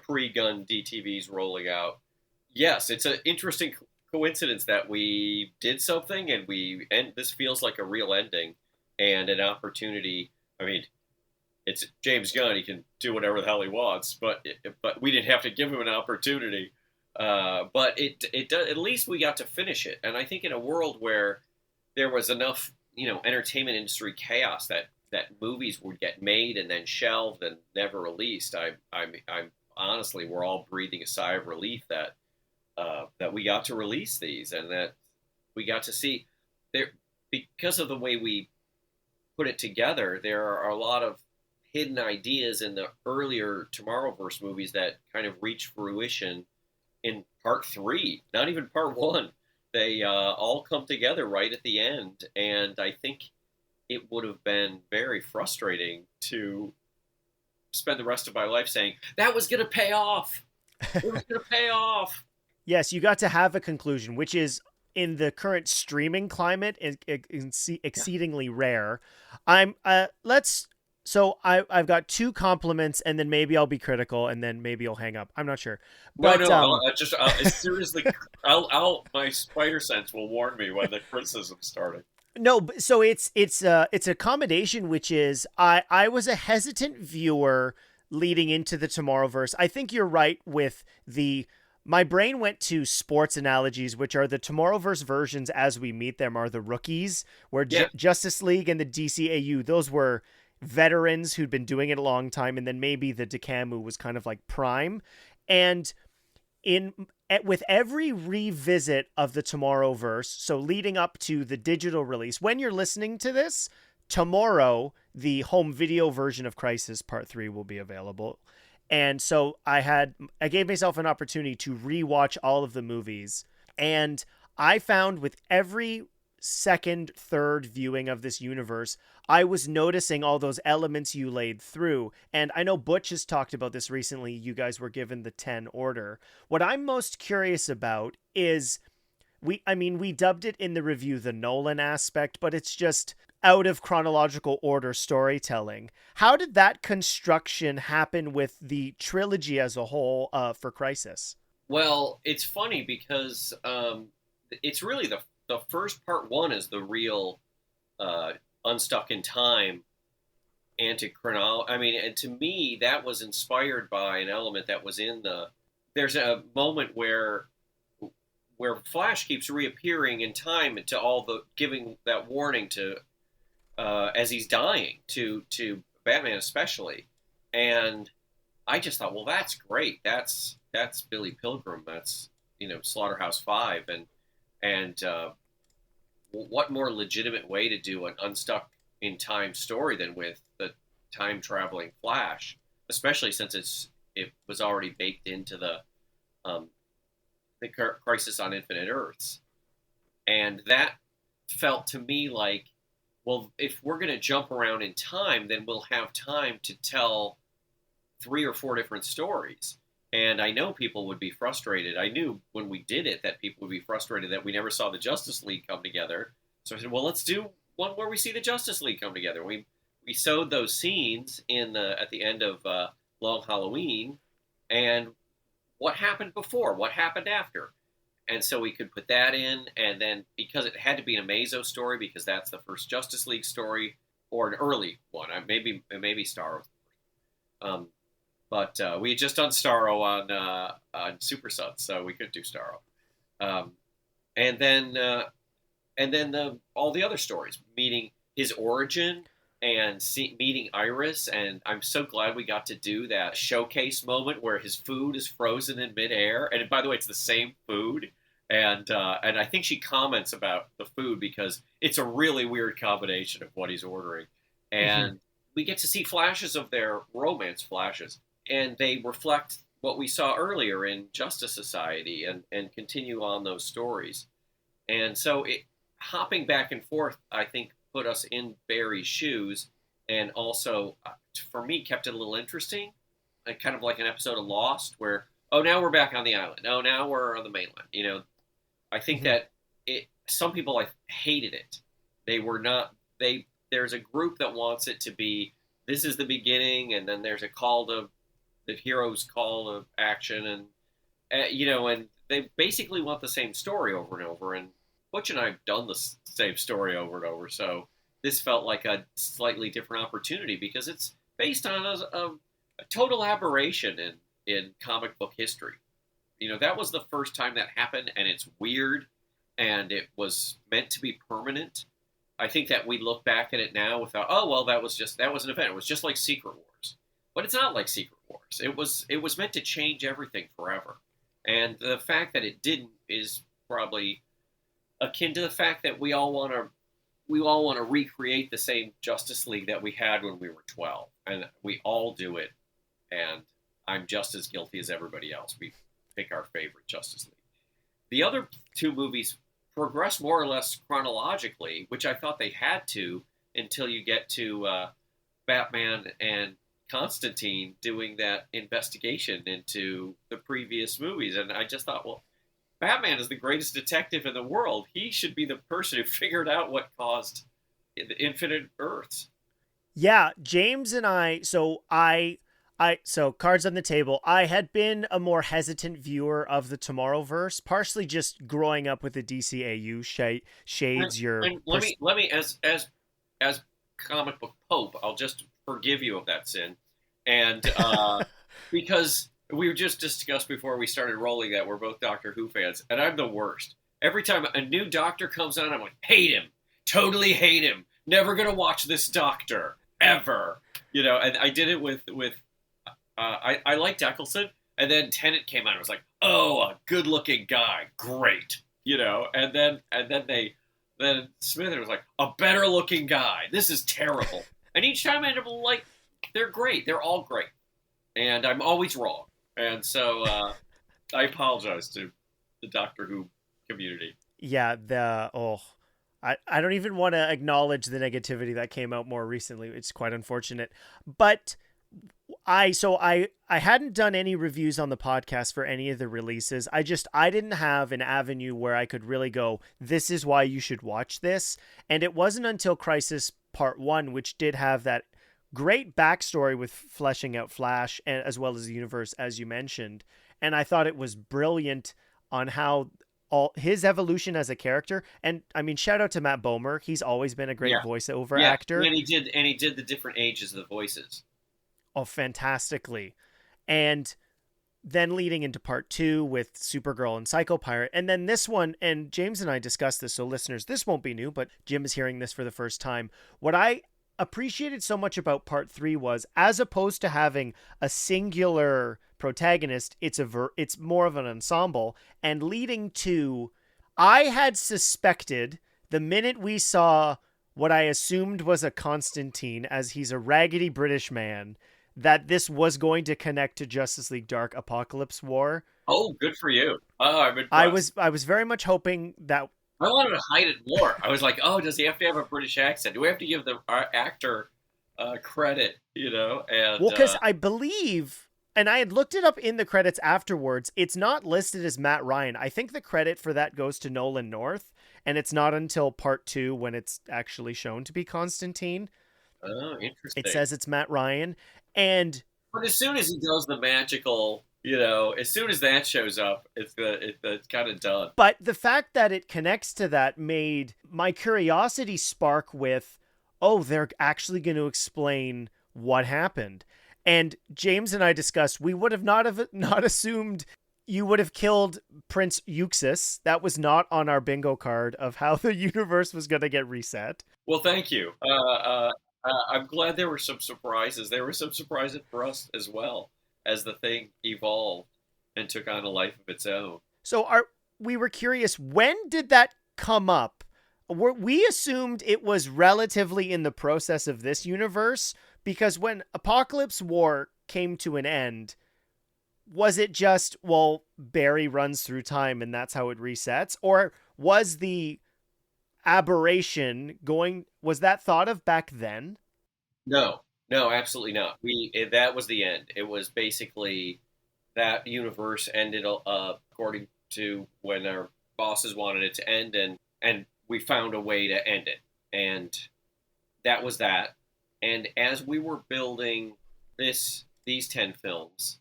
pre-Gunn DTVs rolling out. Yes, it's an interesting coincidence that we did something and this feels like a real ending and an opportunity. I mean, it's James Gunn; he can do whatever the hell he wants, but we didn't have to give him an opportunity. But it does. At least we got to finish it, and I think in a world where there was enough, entertainment industry chaos that movies would get made and then shelved and never released, I'm honestly, we're all breathing a sigh of relief that we got to release these and that we got to see there, because of the way we put it together. There are a lot of hidden ideas in the earlier Tomorrowverse movies that kind of reach fruition in part 3, not even part 1. They all come together right at the end, and I think it would have been very frustrating to spend the rest of my life saying, that was going to pay off. It was going to pay off. Yes, you got to have a conclusion, which is, in the current streaming climate, exceedingly rare. So I've got 2 compliments, and then maybe I'll be critical, and then maybe I'll hang up. I'm not sure. But, seriously, my spider sense will warn me when the criticism's starting. No, so it's a combination, which is I was a hesitant viewer leading into the Tomorrowverse. I think you're right with my brain went to sports analogies, which are the Tomorrowverse versions as we meet them are the rookies, where Justice League and the DCAU, those were veterans who'd been doing it a long time, and then maybe the DeCamu was kind of like prime. And with every revisit of the Tomorrowverse, so leading up to the digital release, when you're listening to this, tomorrow, the home video version of Crisis Part 3 will be available. And so I gave myself an opportunity to rewatch all of the movies. And I found with every second, third viewing of this universe, I was noticing all those elements you laid through. And I know Butch has talked about this recently. You guys were given the 10 order. What I'm most curious about is we dubbed it in the review the Nolan aspect, but it's just out of chronological order storytelling. How did that construction happen with the trilogy as a whole for Crisis? Well, it's funny because it's really the first part 1 is the real unstuck in time anti-chronology. I mean, and to me, that was inspired by an element that was in there's a moment where Flash keeps reappearing in time to giving that warning to as he's dying to Batman especially. And I just thought, well, that's great. That's Billy Pilgrim. That's, Slaughterhouse 5. And what more legitimate way to do an unstuck in time story than with the time traveling Flash, especially since it was already baked into the Crisis on Infinite Earths. And that felt to me like, well, if we're going to jump around in time, then we'll have time to tell 3 or 4 different stories. And I know people would be frustrated. I knew when we did it that people would be frustrated that we never saw the Justice League come together. So I said, well, let's do one where we see the Justice League come together. We sewed those scenes at the end of Long Halloween, and what happened before, what happened after. And so we could put that in, and then because it had to be an Amazo story, because that's the first Justice League story, or an early one, maybe Starro. But we had just done Starro on Super Sons, so we could do Starro. And then all the other stories, meeting his origin and meeting Iris, and I'm so glad we got to do that showcase moment where his food is frozen in midair. And by the way, it's the same food. And I think she comments about the food because it's a really weird combination of what he's ordering. And we get to see flashes of their romance flashes, and they reflect what we saw earlier in Justice Society and continue on those stories. And so hopping back and forth, I think, put us in Barry's shoes, and also, for me, kept it a little interesting, kind of like an episode of Lost, where, oh, now we're back on the island. Oh, now we're on the mainland. You know, I think that some people hated it. They were not. There's a group that wants it to be, this is the beginning, and then there's a the hero's call to action, and and they basically want the same story over and over. And Butch and I have done the same story over and over, so this felt like a slightly different opportunity because it's based on a total aberration in comic book history. You know, that was the first time that happened, and it's weird, and it was meant to be permanent. I think that we look back at it now without, oh, well, that was an event. It was just like Secret Wars. But it's not like Secret Wars. It was meant to change everything forever. And the fact that it didn't is probably akin to the fact that we all want to recreate the same Justice League that we had when we were 12. And we all do it. And I'm just as guilty as everybody else. We pick our favorite Justice League. The other two movies progress more or less chronologically, which I thought they had to until you get to Batman and Constantine doing that investigation into the previous movies. And I just thought, well, Batman is the greatest detective in the world. He should be the person who figured out what caused the Infinite Earths. Yeah, James and so cards on the table. I had been a more hesitant viewer of the Tomorrowverse, partially just growing up with the DCAU shades. Let me as comic book pope, I'll just forgive you of that sin, and because we just discussed before we started rolling that we're both Doctor Who fans, and I'm the worst. Every time a new Doctor comes on, I'm like, hate him, totally hate him, never gonna watch this Doctor ever, And I did it with. I liked Eccleston, and then Tennant came out and was like, oh, a good-looking guy, great, and then Smith was like, a better-looking guy, this is terrible. And each time I end up like, they're great, they're all great, and I'm always wrong, and so I apologize to the Doctor Who community. Yeah, I don't even want to acknowledge the negativity that came out more recently. It's quite unfortunate, but I hadn't done any reviews on the podcast for any of the releases. I didn't have an avenue where I could really go, this is why you should watch this. And it wasn't until Crisis Part 1, which did have that great backstory with fleshing out Flash and as well as the universe, as you mentioned. And I thought it was brilliant on how all his evolution as a character. And I mean, shout out to Matt Bomer. He's always been a great voiceover actor. And he did the different ages of the voices. Oh, fantastically. And then leading into part 2 with Supergirl and Psycho Pirate. And then this one, and James and I discussed this, so listeners, this won't be new, but Jim is hearing this for the first time. What I appreciated so much about part 3 was, as opposed to having a singular protagonist, it's more of an ensemble, and leading to, I had suspected the minute we saw what I assumed was a Constantine, as he's a raggedy British man, that this was going to connect to Justice League Dark Apocalypse War. Oh, good for you. Oh, I'm impressed. I was very much hoping that... I wanted to hide it more. I was like, oh, does he have to have a British accent? Do we have to give the actor credit, And, well, because I believe, And I had looked it up in the credits afterwards. It's not listed as Matt Ryan. I think the credit for that goes to Nolan North, and it's not until part 2 when it's actually shown to be Constantine. Oh, interesting. It says it's Matt Ryan. And but as soon as he does the magical, as soon as that shows up, it's kind of done. But the fact that it connects to that made my curiosity spark with, oh, they're actually going to explain what happened. And James and I discussed, we would have not assumed you would have killed Prince Euxis. That was not on our bingo card of how the universe was going to get reset. Well, thank you. I'm glad there were some surprises. There were some surprises for us as well as the thing evolved and took on a life of its own. So we were curious, when did that come up? We assumed it was relatively in the process of this universe, because when Apocalypse War came to an end, was it just, well, Barry runs through time and that's how it resets? Or was the aberration was that thought of back then? No, absolutely not. That was the end. It was basically that universe ended according to when our bosses wanted it to end, and we found a way to end it. And that was that. And as we were building these 10 films,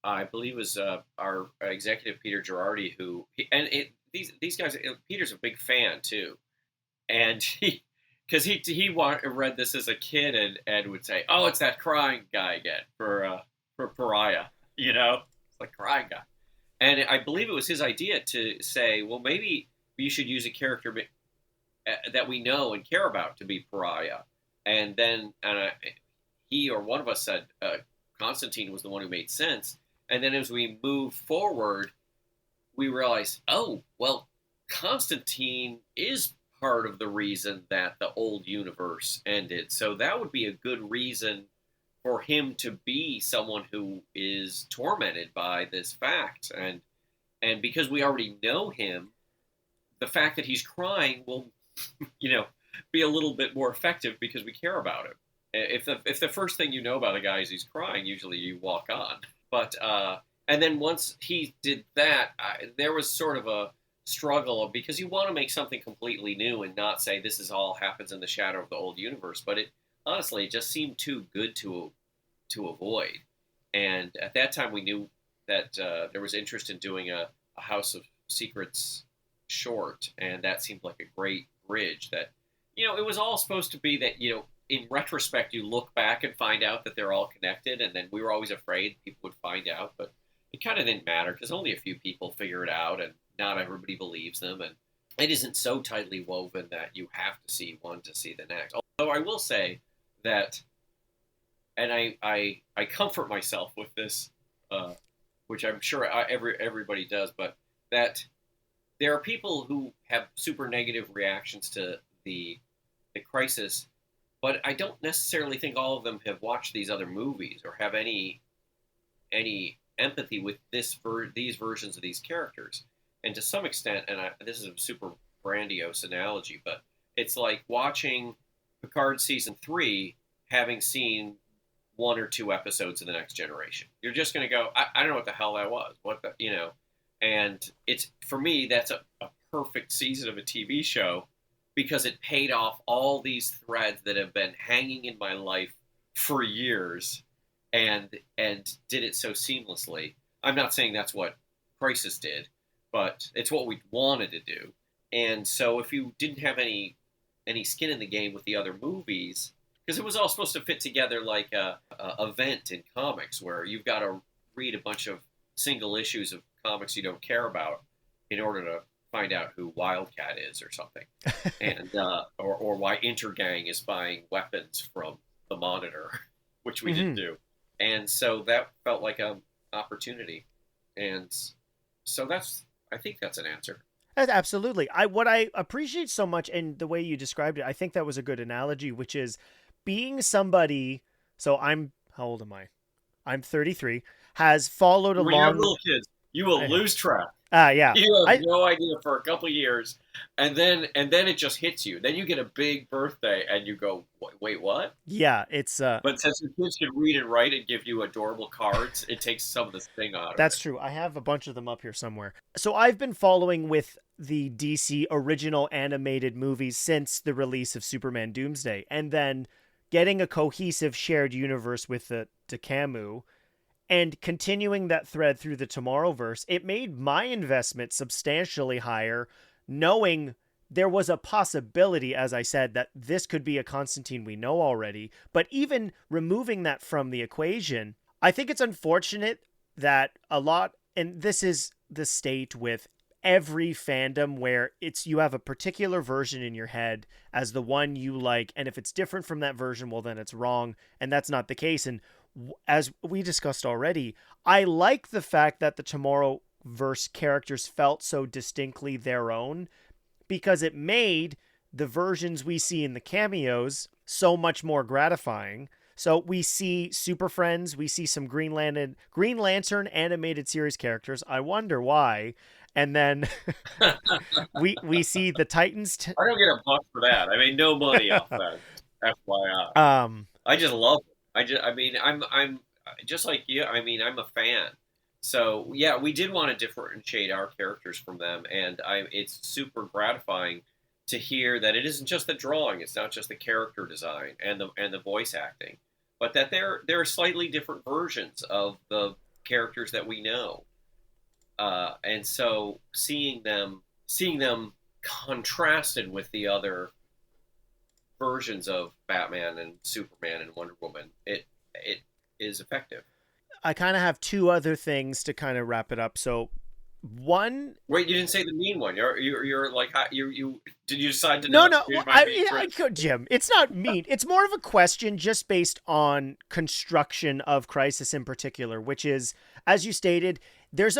I believe it was our executive Peter Girardi these guys. Peter's a big fan too, and because he read this as a kid and would say, "Oh, it's that crying guy again for Pariah," it's like crying guy. And I believe it was his idea to say, well, maybe you should use a character that we know and care about to be Pariah. And then he or one of us said Constantine was the one who made sense. And then as we moved forward, we realized, oh, well, Constantine is part of the reason that the old universe ended. So that would be a good reason for him to be someone who is tormented by this fact. And because we already know him, the fact that he's crying will, be a little bit more effective because we care about him. If the first thing you know about a guy is he's crying, usually you walk on. But and then once he did that, there was sort of a struggle because you want to make something completely new and not say this is all happens in the shadow of the old universe. But it honestly just seemed too good to avoid. And at that time, we knew that there was interest in doing a House of Secrets short, and that seemed like a great bridge. That it was all supposed to be that in retrospect, you look back and find out that they're all connected, and then we were always afraid people would find out, but it kind of didn't matter because only a few people figure it out, and not everybody believes them, and it isn't so tightly woven that you have to see one to see the next. Although I will say that, and I comfort myself with this, which I'm sure everybody does, but that there are people who have super negative reactions to the Crisis, but I don't necessarily think all of them have watched these other movies or have any empathy with these versions of these characters. And to some extent, and this is a super grandiose analogy, but it's like watching Picard season 3, having seen 1 or 2 episodes of The Next Generation. You're just going to go, I don't know what the hell that was. And it's, for me, that's a perfect season of a TV show because it paid off all these threads that have been hanging in my life for years and did it so seamlessly. I'm not saying that's what Crisis did, but it's what we wanted to do. And so if you didn't have any skin in the game with the other movies, because it was all supposed to fit together like a event in comics where you've got to read a bunch of single issues of comics you don't care about in order to find out who Wildcat is or something, and or why Intergang is buying weapons from the Monitor, which we didn't do. And so that felt like an opportunity. And so I think that's an answer. Absolutely. What I appreciate so much, and the way you described it, I think that was a good analogy, which is being somebody. So how old am I? I'm 33. Has followed along. When you're little kids, you will lose track. Yeah. You have no idea for a couple of years and then it just hits you. Then you get a big birthday, and you go, "Wait, what?" Yeah, it's But since the kids can read and write and give you adorable cards, it takes some of the sting out of it. That's true. I have a bunch of them up here somewhere. So I've been following with the DC original animated movies since the release of Superman Doomsday, and then getting a cohesive shared universe with the Camus and continuing that thread through the Tomorrowverse. It made my investment substantially higher, knowing there was a possibility, as I said, that this could be a Constantine we know already. But even removing that from the equation, I think it's unfortunate that a lot, and this is the state with every fandom, where you have a particular version in your head as the one you like, and if it's different from that version, well, then it's wrong, and that's not the case. And as we discussed already, I like the fact that the Tomorrowverse characters felt so distinctly their own, because it made the versions we see in the cameos so much more gratifying. So we see Super Friends, we see some Green Lantern animated series characters. I wonder why. And then we see the Titans. I don't get a buck for that. I made no money off that. FYI. I just love it. I'm just like you. I mean, I'm a fan. So yeah, we did want to differentiate our characters from them, and it's super gratifying to hear that it isn't just the drawing, it's not just the character design and the voice acting, but that there are slightly different versions of the characters that we know. And so seeing them contrasted with the other versions of Batman and Superman and Wonder Woman, it is effective. I kind of have two other things to kind of wrap it up. So one, wait, you didn't say the mean one. You're like, you did you decide to no I could, Jim, it's not mean. It's more of a question just based on construction of Crisis in particular, which is, as you stated, there's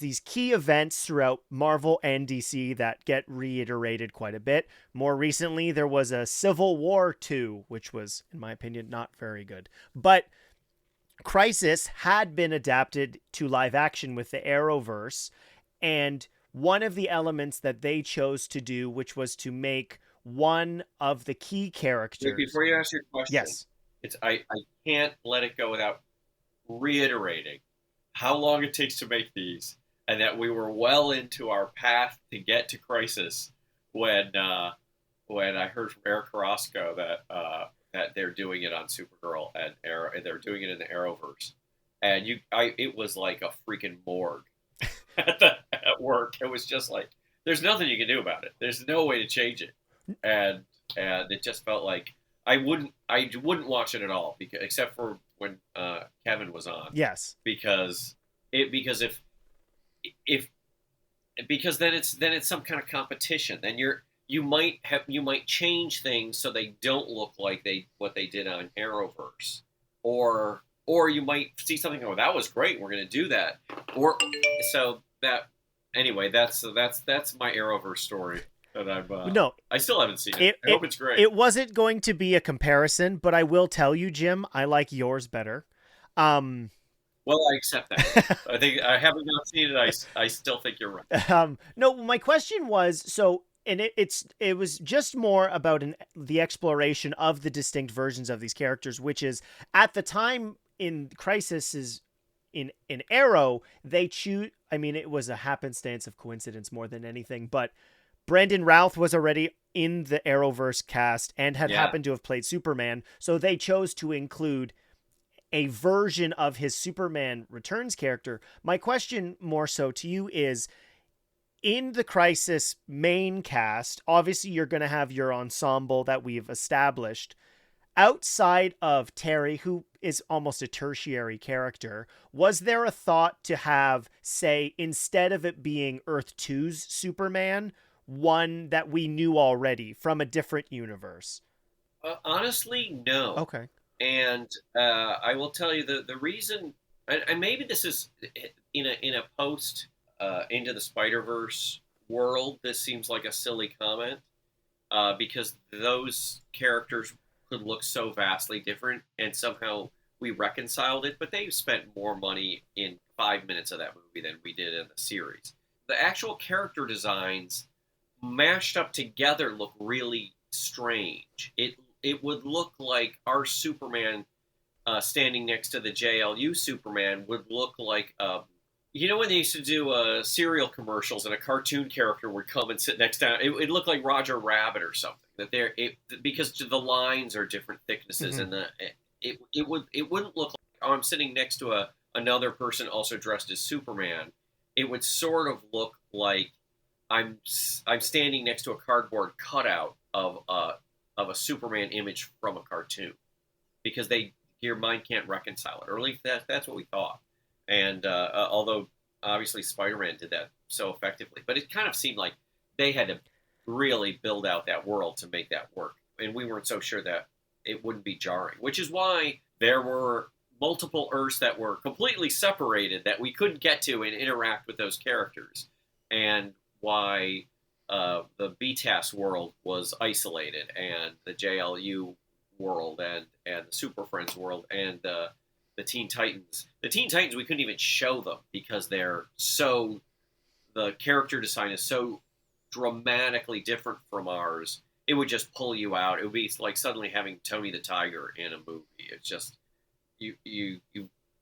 these key events throughout Marvel and DC that get reiterated quite a bit. More recently, there was a Civil War 2, which was, in my opinion, not very good. But Crisis had been adapted to live action with the Arrowverse, and one of the elements that they chose to do, which was to make one of the key characters... Before you ask your question, yes, I can't let it go without reiterating how long it takes to make these, and that we were well into our path to get to Crisis when I heard from Eric Carrasco that they're doing it on Supergirl and Arrow, and they're doing it in the Arrowverse, and it was like a freaking morgue at work. It was just like, there's nothing you can do about it. There's no way to change it, and it just felt like I wouldn't watch it at all, except for when Kevin was on. Yes, because then it's some kind of competition. Then you might change things so they don't look like what they did on Arrowverse, or you might see something. Oh, that was great. We're going to do that. Anyway, that's my Arrowverse story. That I still haven't seen it. I hope it's great. It wasn't going to be a comparison, but I will tell you, Jim, I like yours better. Well, I accept that. I think I haven't not seen it. I still think you're right. No, my question was, so, and it was just more about the exploration of the distinct versions of these characters, which is, at the time in Crisis in Arrow, they choose. I mean, it was a happenstance of coincidence more than anything, but Brandon Routh was already in the Arrowverse cast and had happened to have played Superman, so they chose to include a version of his Superman Returns character. My question more so to you is, in the Crisis main cast, obviously you're going to have your ensemble that we've established. Outside of Terry, who is almost a tertiary character, was there a thought to have, say, instead of it being Earth 2's Superman, one that we knew already from a different universe? Honestly, no. Okay. And I will tell you the reason, and maybe this is in a post Into the Spider-Verse world, this seems like a silly comment, because those characters could look so vastly different, and somehow we reconciled it, but they spent more money in 5 minutes of that movie than we did in the series. The actual character designs mashed up together look really strange. It would look like our Superman standing next to the JLU Superman would look like when they used to do cereal commercials and a cartoon character would come and sit next to it looked like Roger Rabbit or something. Because the lines are different thicknesses, and it wouldn't look like I'm sitting next to another person also dressed as Superman. It would sort of look like I'm standing next to a cardboard cutout of a Superman image from a cartoon, because your mind can't reconcile it. Or at least that's what we thought. And although obviously Spider-Man did that so effectively, but it kind of seemed like they had to really build out that world to make that work, and we weren't so sure that it wouldn't be jarring. Which is why there were multiple Earths that were completely separated that we couldn't get to and interact with those characters, and why the BTAS world was isolated, and the JLU world, and the Super Friends world, and the Teen Titans. The Teen Titans, we couldn't even show them because the character design is so dramatically different from ours. It would just pull you out. It would be like suddenly having Tony the Tiger in a movie. It's just it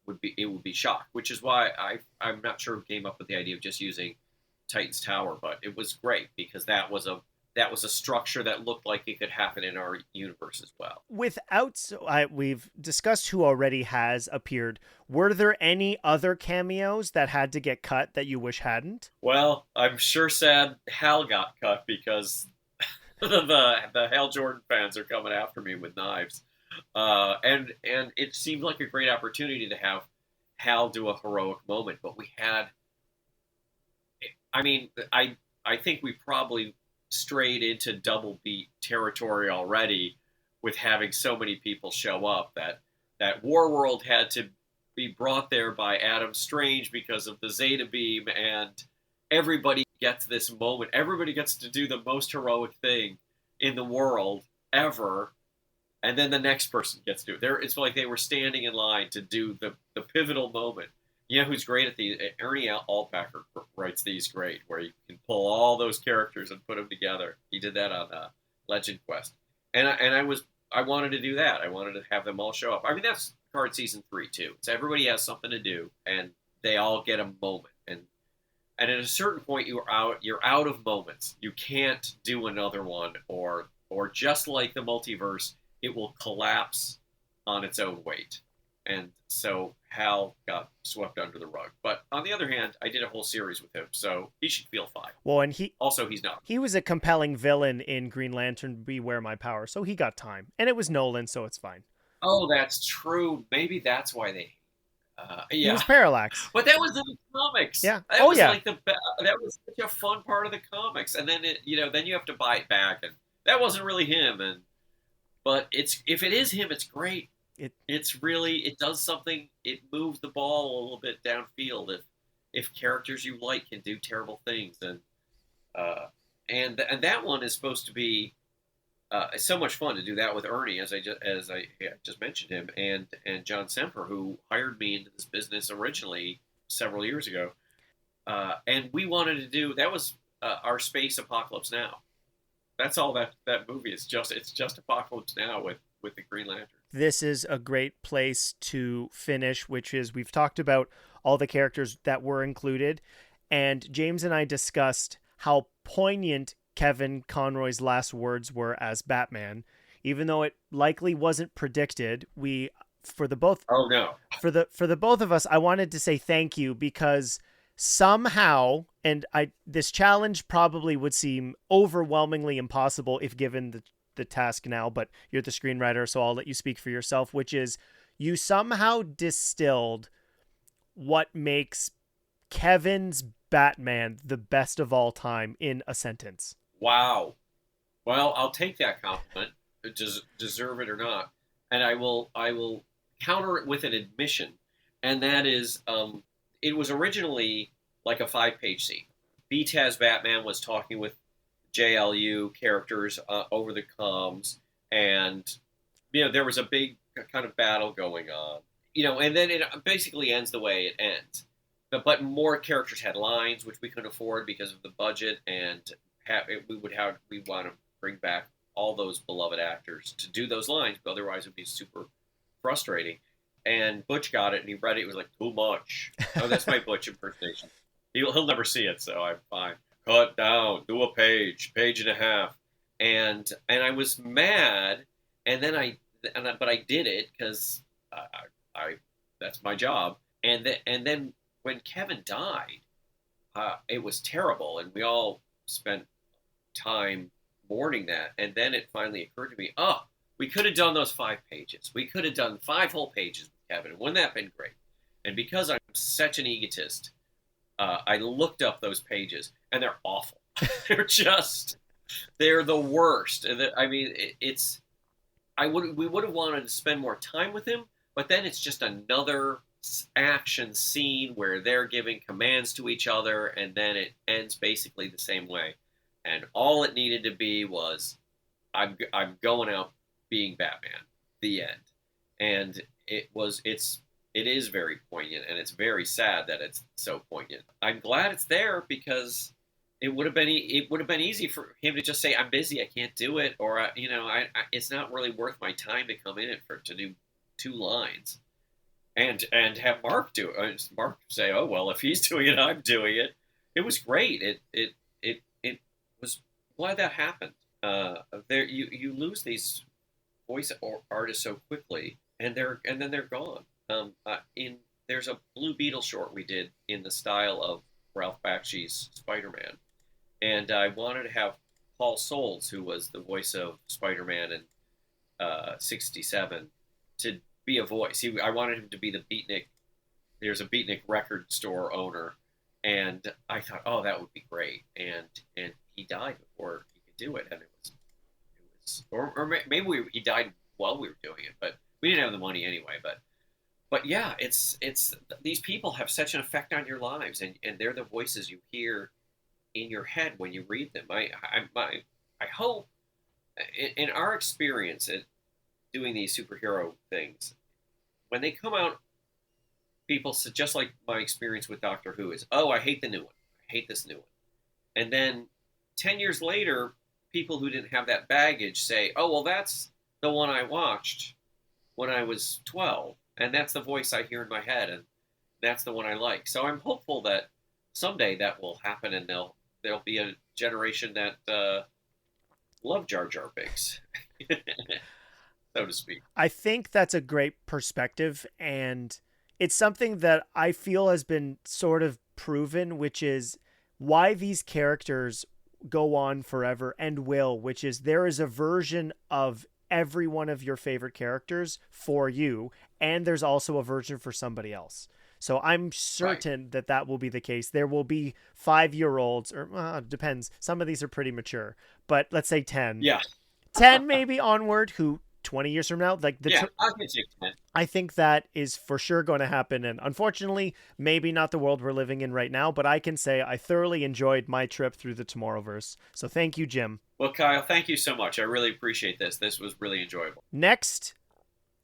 would be shocked, which is why I'm not sure who came up with the idea of just using Titan's Tower, but it was great because that was a structure that looked like it could happen in our universe as well. We've discussed who already has appeared. Were there any other cameos that had to get cut that you wish hadn't? Well, I'm sure sad Hal got cut because the Hal Jordan fans are coming after me with knives. And it seemed like a great opportunity to have Hal do a heroic moment, but we had. I mean, I think we probably strayed into double beat territory already with having so many people show up that Warworld had to be brought there by Adam Strange because of the Zeta Beam, and everybody gets this moment. Everybody gets to do the most heroic thing in the world ever, and then the next person gets to do it. It's like they were standing in line to do the pivotal moment. You know who's great at these? Ernie Altbacker writes these great, where you can pull all those characters and put them together. He did that on Legend Quest, and I wanted to do that. I wanted to have them all show up. I mean, that's Picard season 3 too. So everybody has something to do, and they all get a moment. And at a certain point, you're out of moments. You can't do another one, or just like the multiverse, it will collapse on its own weight. And so Hal got swept under the rug. But on the other hand, I did a whole series with him, so he should feel fine. Well, and he's not. He was a compelling villain in Green Lantern Beware My Power, so he got time. And it was Nolan, so it's fine. Oh, that's true. Maybe that's why they... yeah. He was Parallax. But that was in the comics. Yeah. That was such a fun part of the comics. And then then you have to buy it back, and that wasn't really him. But if it is him, it's great. It does something. It moves the ball a little bit downfield. If characters you like can do terrible things, and that one is supposed to be so much fun to do that with Ernie, as I just mentioned him, and John Semper, who hired me into this business originally several years ago, and we wanted to do that was our space Apocalypse Now. That's all that movie is. It's just Apocalypse Now with the Green Lantern. This is a great place to finish, which is we've talked about all the characters that were included, and James and I discussed how poignant Kevin Conroy's last words were as Batman, even though it likely wasn't predicted. For the both of us, I wanted to say thank you, because somehow, and this challenge probably would seem overwhelmingly impossible if given the task now, but you're the screenwriter, so I'll let you speak for yourself, which is you somehow distilled what makes Kevin's Batman the best of all time in a sentence. Wow. Well, I'll take that compliment, deserve it or not, and I will counter it with an admission, and that is it was originally like a 5-page scene. BTAS Batman was talking with JLU characters over the comms, and there was a big kind of battle going on, and then it basically ends the way it ends. But more characters had lines, which we couldn't afford because of the budget, and we want to bring back all those beloved actors to do those lines, but otherwise it would be super frustrating. And Butch got it, and he read it. He was like, too much. Oh, that's my Butch impersonation. He'll never see it, so I'm fine. Cut down, do a page and a half. And I was mad, and then but I did it because I that's my job. And then when Kevin died, it was terrible, and we all spent time mourning that. And then it finally occurred to me, we could have done those 5 pages. We could have done 5 whole pages with Kevin. Wouldn't that have been great? And because I'm such an egotist, I looked up those pages, and they're awful. They're the worst. I mean, we would have wanted to spend more time with him, but then it's just another action scene where they're giving commands to each other, and then it ends basically the same way. And all it needed to be was, I'm going out being Batman. The end. And it is very poignant, and it's very sad that it's so poignant. I'm glad it's there because it would have been easy for him to just say, I'm busy, I can't do it, or it's not really worth my time to come in to do 2 lines, and have Mark do it. Mark say, oh well, if he's doing it, I'm doing it. It was great. It was glad that happened. You lose these voice artists so quickly, and then they're gone. There's a Blue Beetle short we did in the style of Ralph Bakshi's Spider-Man, and I wanted to have Paul Soles, who was the voice of Spider-Man in 67, to be a voice. I wanted him to be the Beatnik. There's a Beatnik record store owner, and I thought, oh, that would be great. And he died before he could do it, and it was, or maybe he died while we were doing it, but we didn't have the money anyway. But yeah, it's these people have such an effect on your lives, and they're the voices you hear in your head when you read them. I hope, in our experience at doing these superhero things, when they come out, people say, just like my experience with Doctor Who is, oh, I hate the new one. I hate this new one. And then 10 years later, people who didn't have that baggage say, oh, well, that's the one I watched when I was 12. And that's the voice I hear in my head, and that's the one I like. So I'm hopeful that someday that will happen, and there'll be a generation that love Jar Jar Binks, so to speak. I think that's a great perspective, and it's something that I feel has been sort of proven, which is why these characters go on forever and will, which is there is a version of every one of your favorite characters for you, and there's also a version for somebody else. So I'm certain that will be the case. There will be 5-year-olds, or it depends. Some of these are pretty mature, but let's say 10. Yeah. 10 maybe onward, who 20 years from now, like I think that is for sure going to happen. And unfortunately, maybe not the world we're living in right now, but I can say I thoroughly enjoyed my trip through the Tomorrowverse. So thank you, Jim. Well, Kyle, thank you so much. I really appreciate this. This was really enjoyable. Next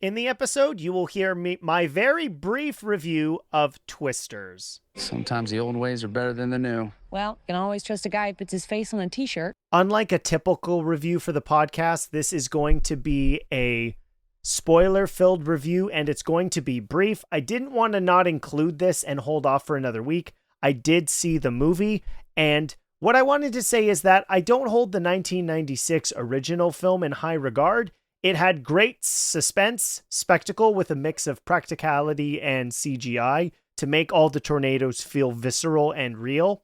in the episode, you will hear my very brief review of Twisters. Sometimes the old ways are better than the new. Well, you can always trust a guy who puts his face on a t-shirt. Unlike a typical review for the podcast, this is going to be a spoiler-filled review, and it's going to be brief. I didn't want to not include this and hold off for another week. I did see the movie, and what I wanted to say is that I don't hold the 1996 original film in high regard. It had great suspense, spectacle with a mix of practicality and CGI to make all the tornadoes feel visceral and real.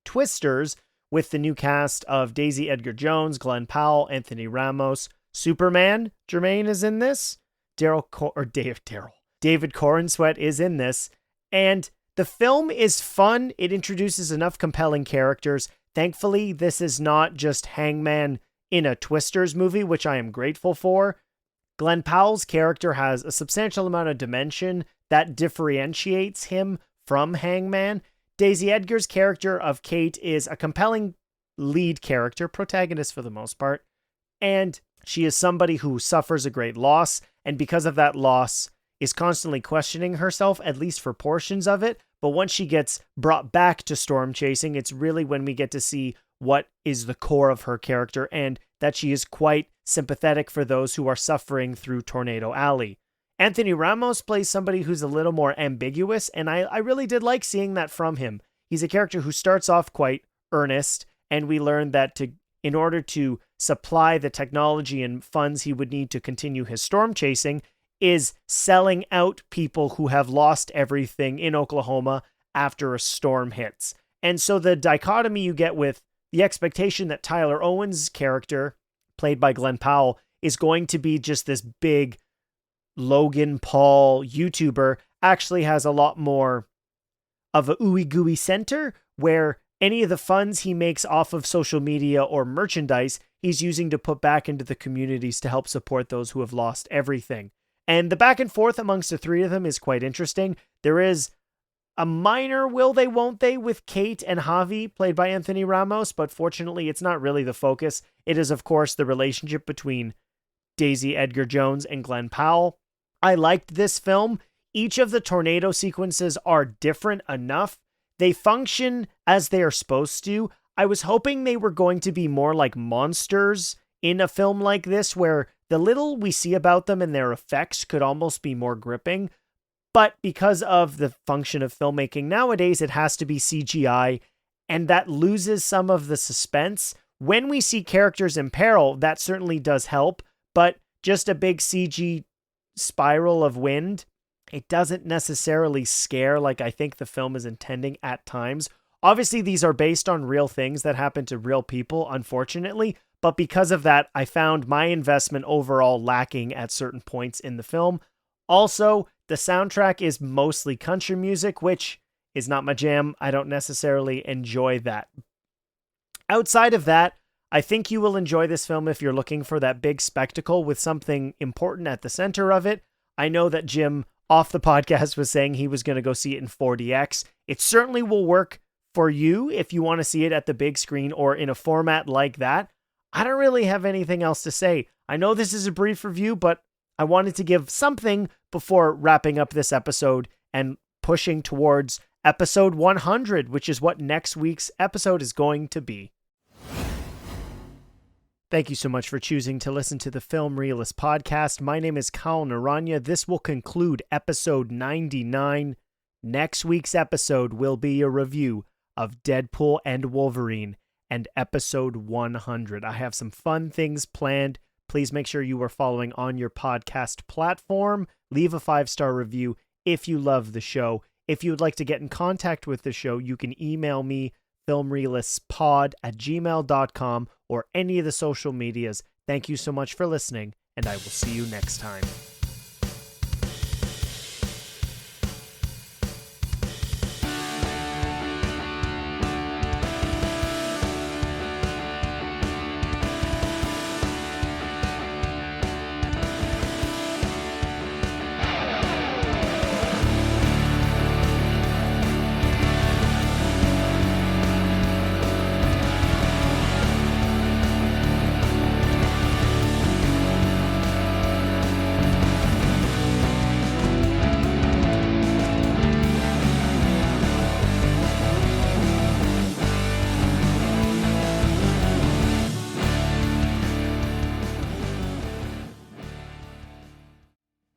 Twisters, with the new cast of Daisy Edgar-Jones, Glenn Powell, Anthony Ramos, Superman, Jermaine is in this. David Corenswet is in this. And the film is fun. It introduces enough compelling characters. Thankfully, this is not just Hangman in a Twisters movie, which I am grateful for. Glenn Powell's character has a substantial amount of dimension that differentiates him from Hangman. Daisy Edgar's character of Kate is a compelling lead character, protagonist for the most part, and she is somebody who suffers a great loss, and because of that loss is constantly questioning herself, at least for portions of it. But once she gets brought back to storm chasing, it's really when we get to see what is the core of her character, and that she is quite sympathetic for those who are suffering through Tornado Alley. Anthony Ramos plays somebody who's a little more ambiguous, and I really did like seeing that from him. He's a character who starts off quite earnest, and we learn that in order to supply the technology and funds he would need to continue his storm chasing is selling out people who have lost everything in Oklahoma after a storm hits. And so the dichotomy you get with the expectation that Tyler Owen's character, played by Glenn Powell, is going to be just this big Logan Paul YouTuber, actually has a lot more of a ooey gooey center, where any of the funds he makes off of social media or merchandise, he's using to put back into the communities to help support those who have lost everything. And the back and forth amongst the three of them is quite interesting. There is a minor will they, won't they with Kate and Javi, played by Anthony Ramos, but fortunately it's not really the focus. It is, of course, the relationship between Daisy Edgar Jones and Glenn Powell. I liked this film. Each of the tornado sequences are different enough. They function as they are supposed to. I was hoping they were going to be more like monsters in a film like this, where the little we see about them and their effects could almost be more gripping. But because of the function of filmmaking nowadays, it has to be CGI, and that loses some of the suspense. When we see characters in peril, that certainly does help, but just a big CG spiral of wind, it doesn't necessarily scare like I think the film is intending at times. Obviously, these are based on real things that happen to real people, unfortunately, but because of that, I found my investment overall lacking at certain points in the film. Also, the soundtrack is mostly country music, which is not my jam. I don't necessarily enjoy that. Outside of that, I think you will enjoy this film if you're looking for that big spectacle with something important at the center of it. I know that Jim, off the podcast, was saying he was going to go see it in 4DX. It certainly will work for you if you want to see it at the big screen or in a format like that. I don't really have anything else to say. I know this is a brief review, but I wanted to give something before wrapping up this episode and pushing towards episode 100, which is what next week's episode is going to be. Thank you so much for choosing to listen to the Film Realist podcast. My name is Kyle Naranya. This will conclude episode 99. Next week's episode will be a review of Deadpool and Wolverine and episode 100. I have some fun things planned. Please make sure you are following on your podcast platform. Leave a 5-star review if you love the show. If you would like to get in contact with the show, you can email me, filmreelistspod@gmail.com, or any of the social medias. Thank you so much for listening, and I will see you next time.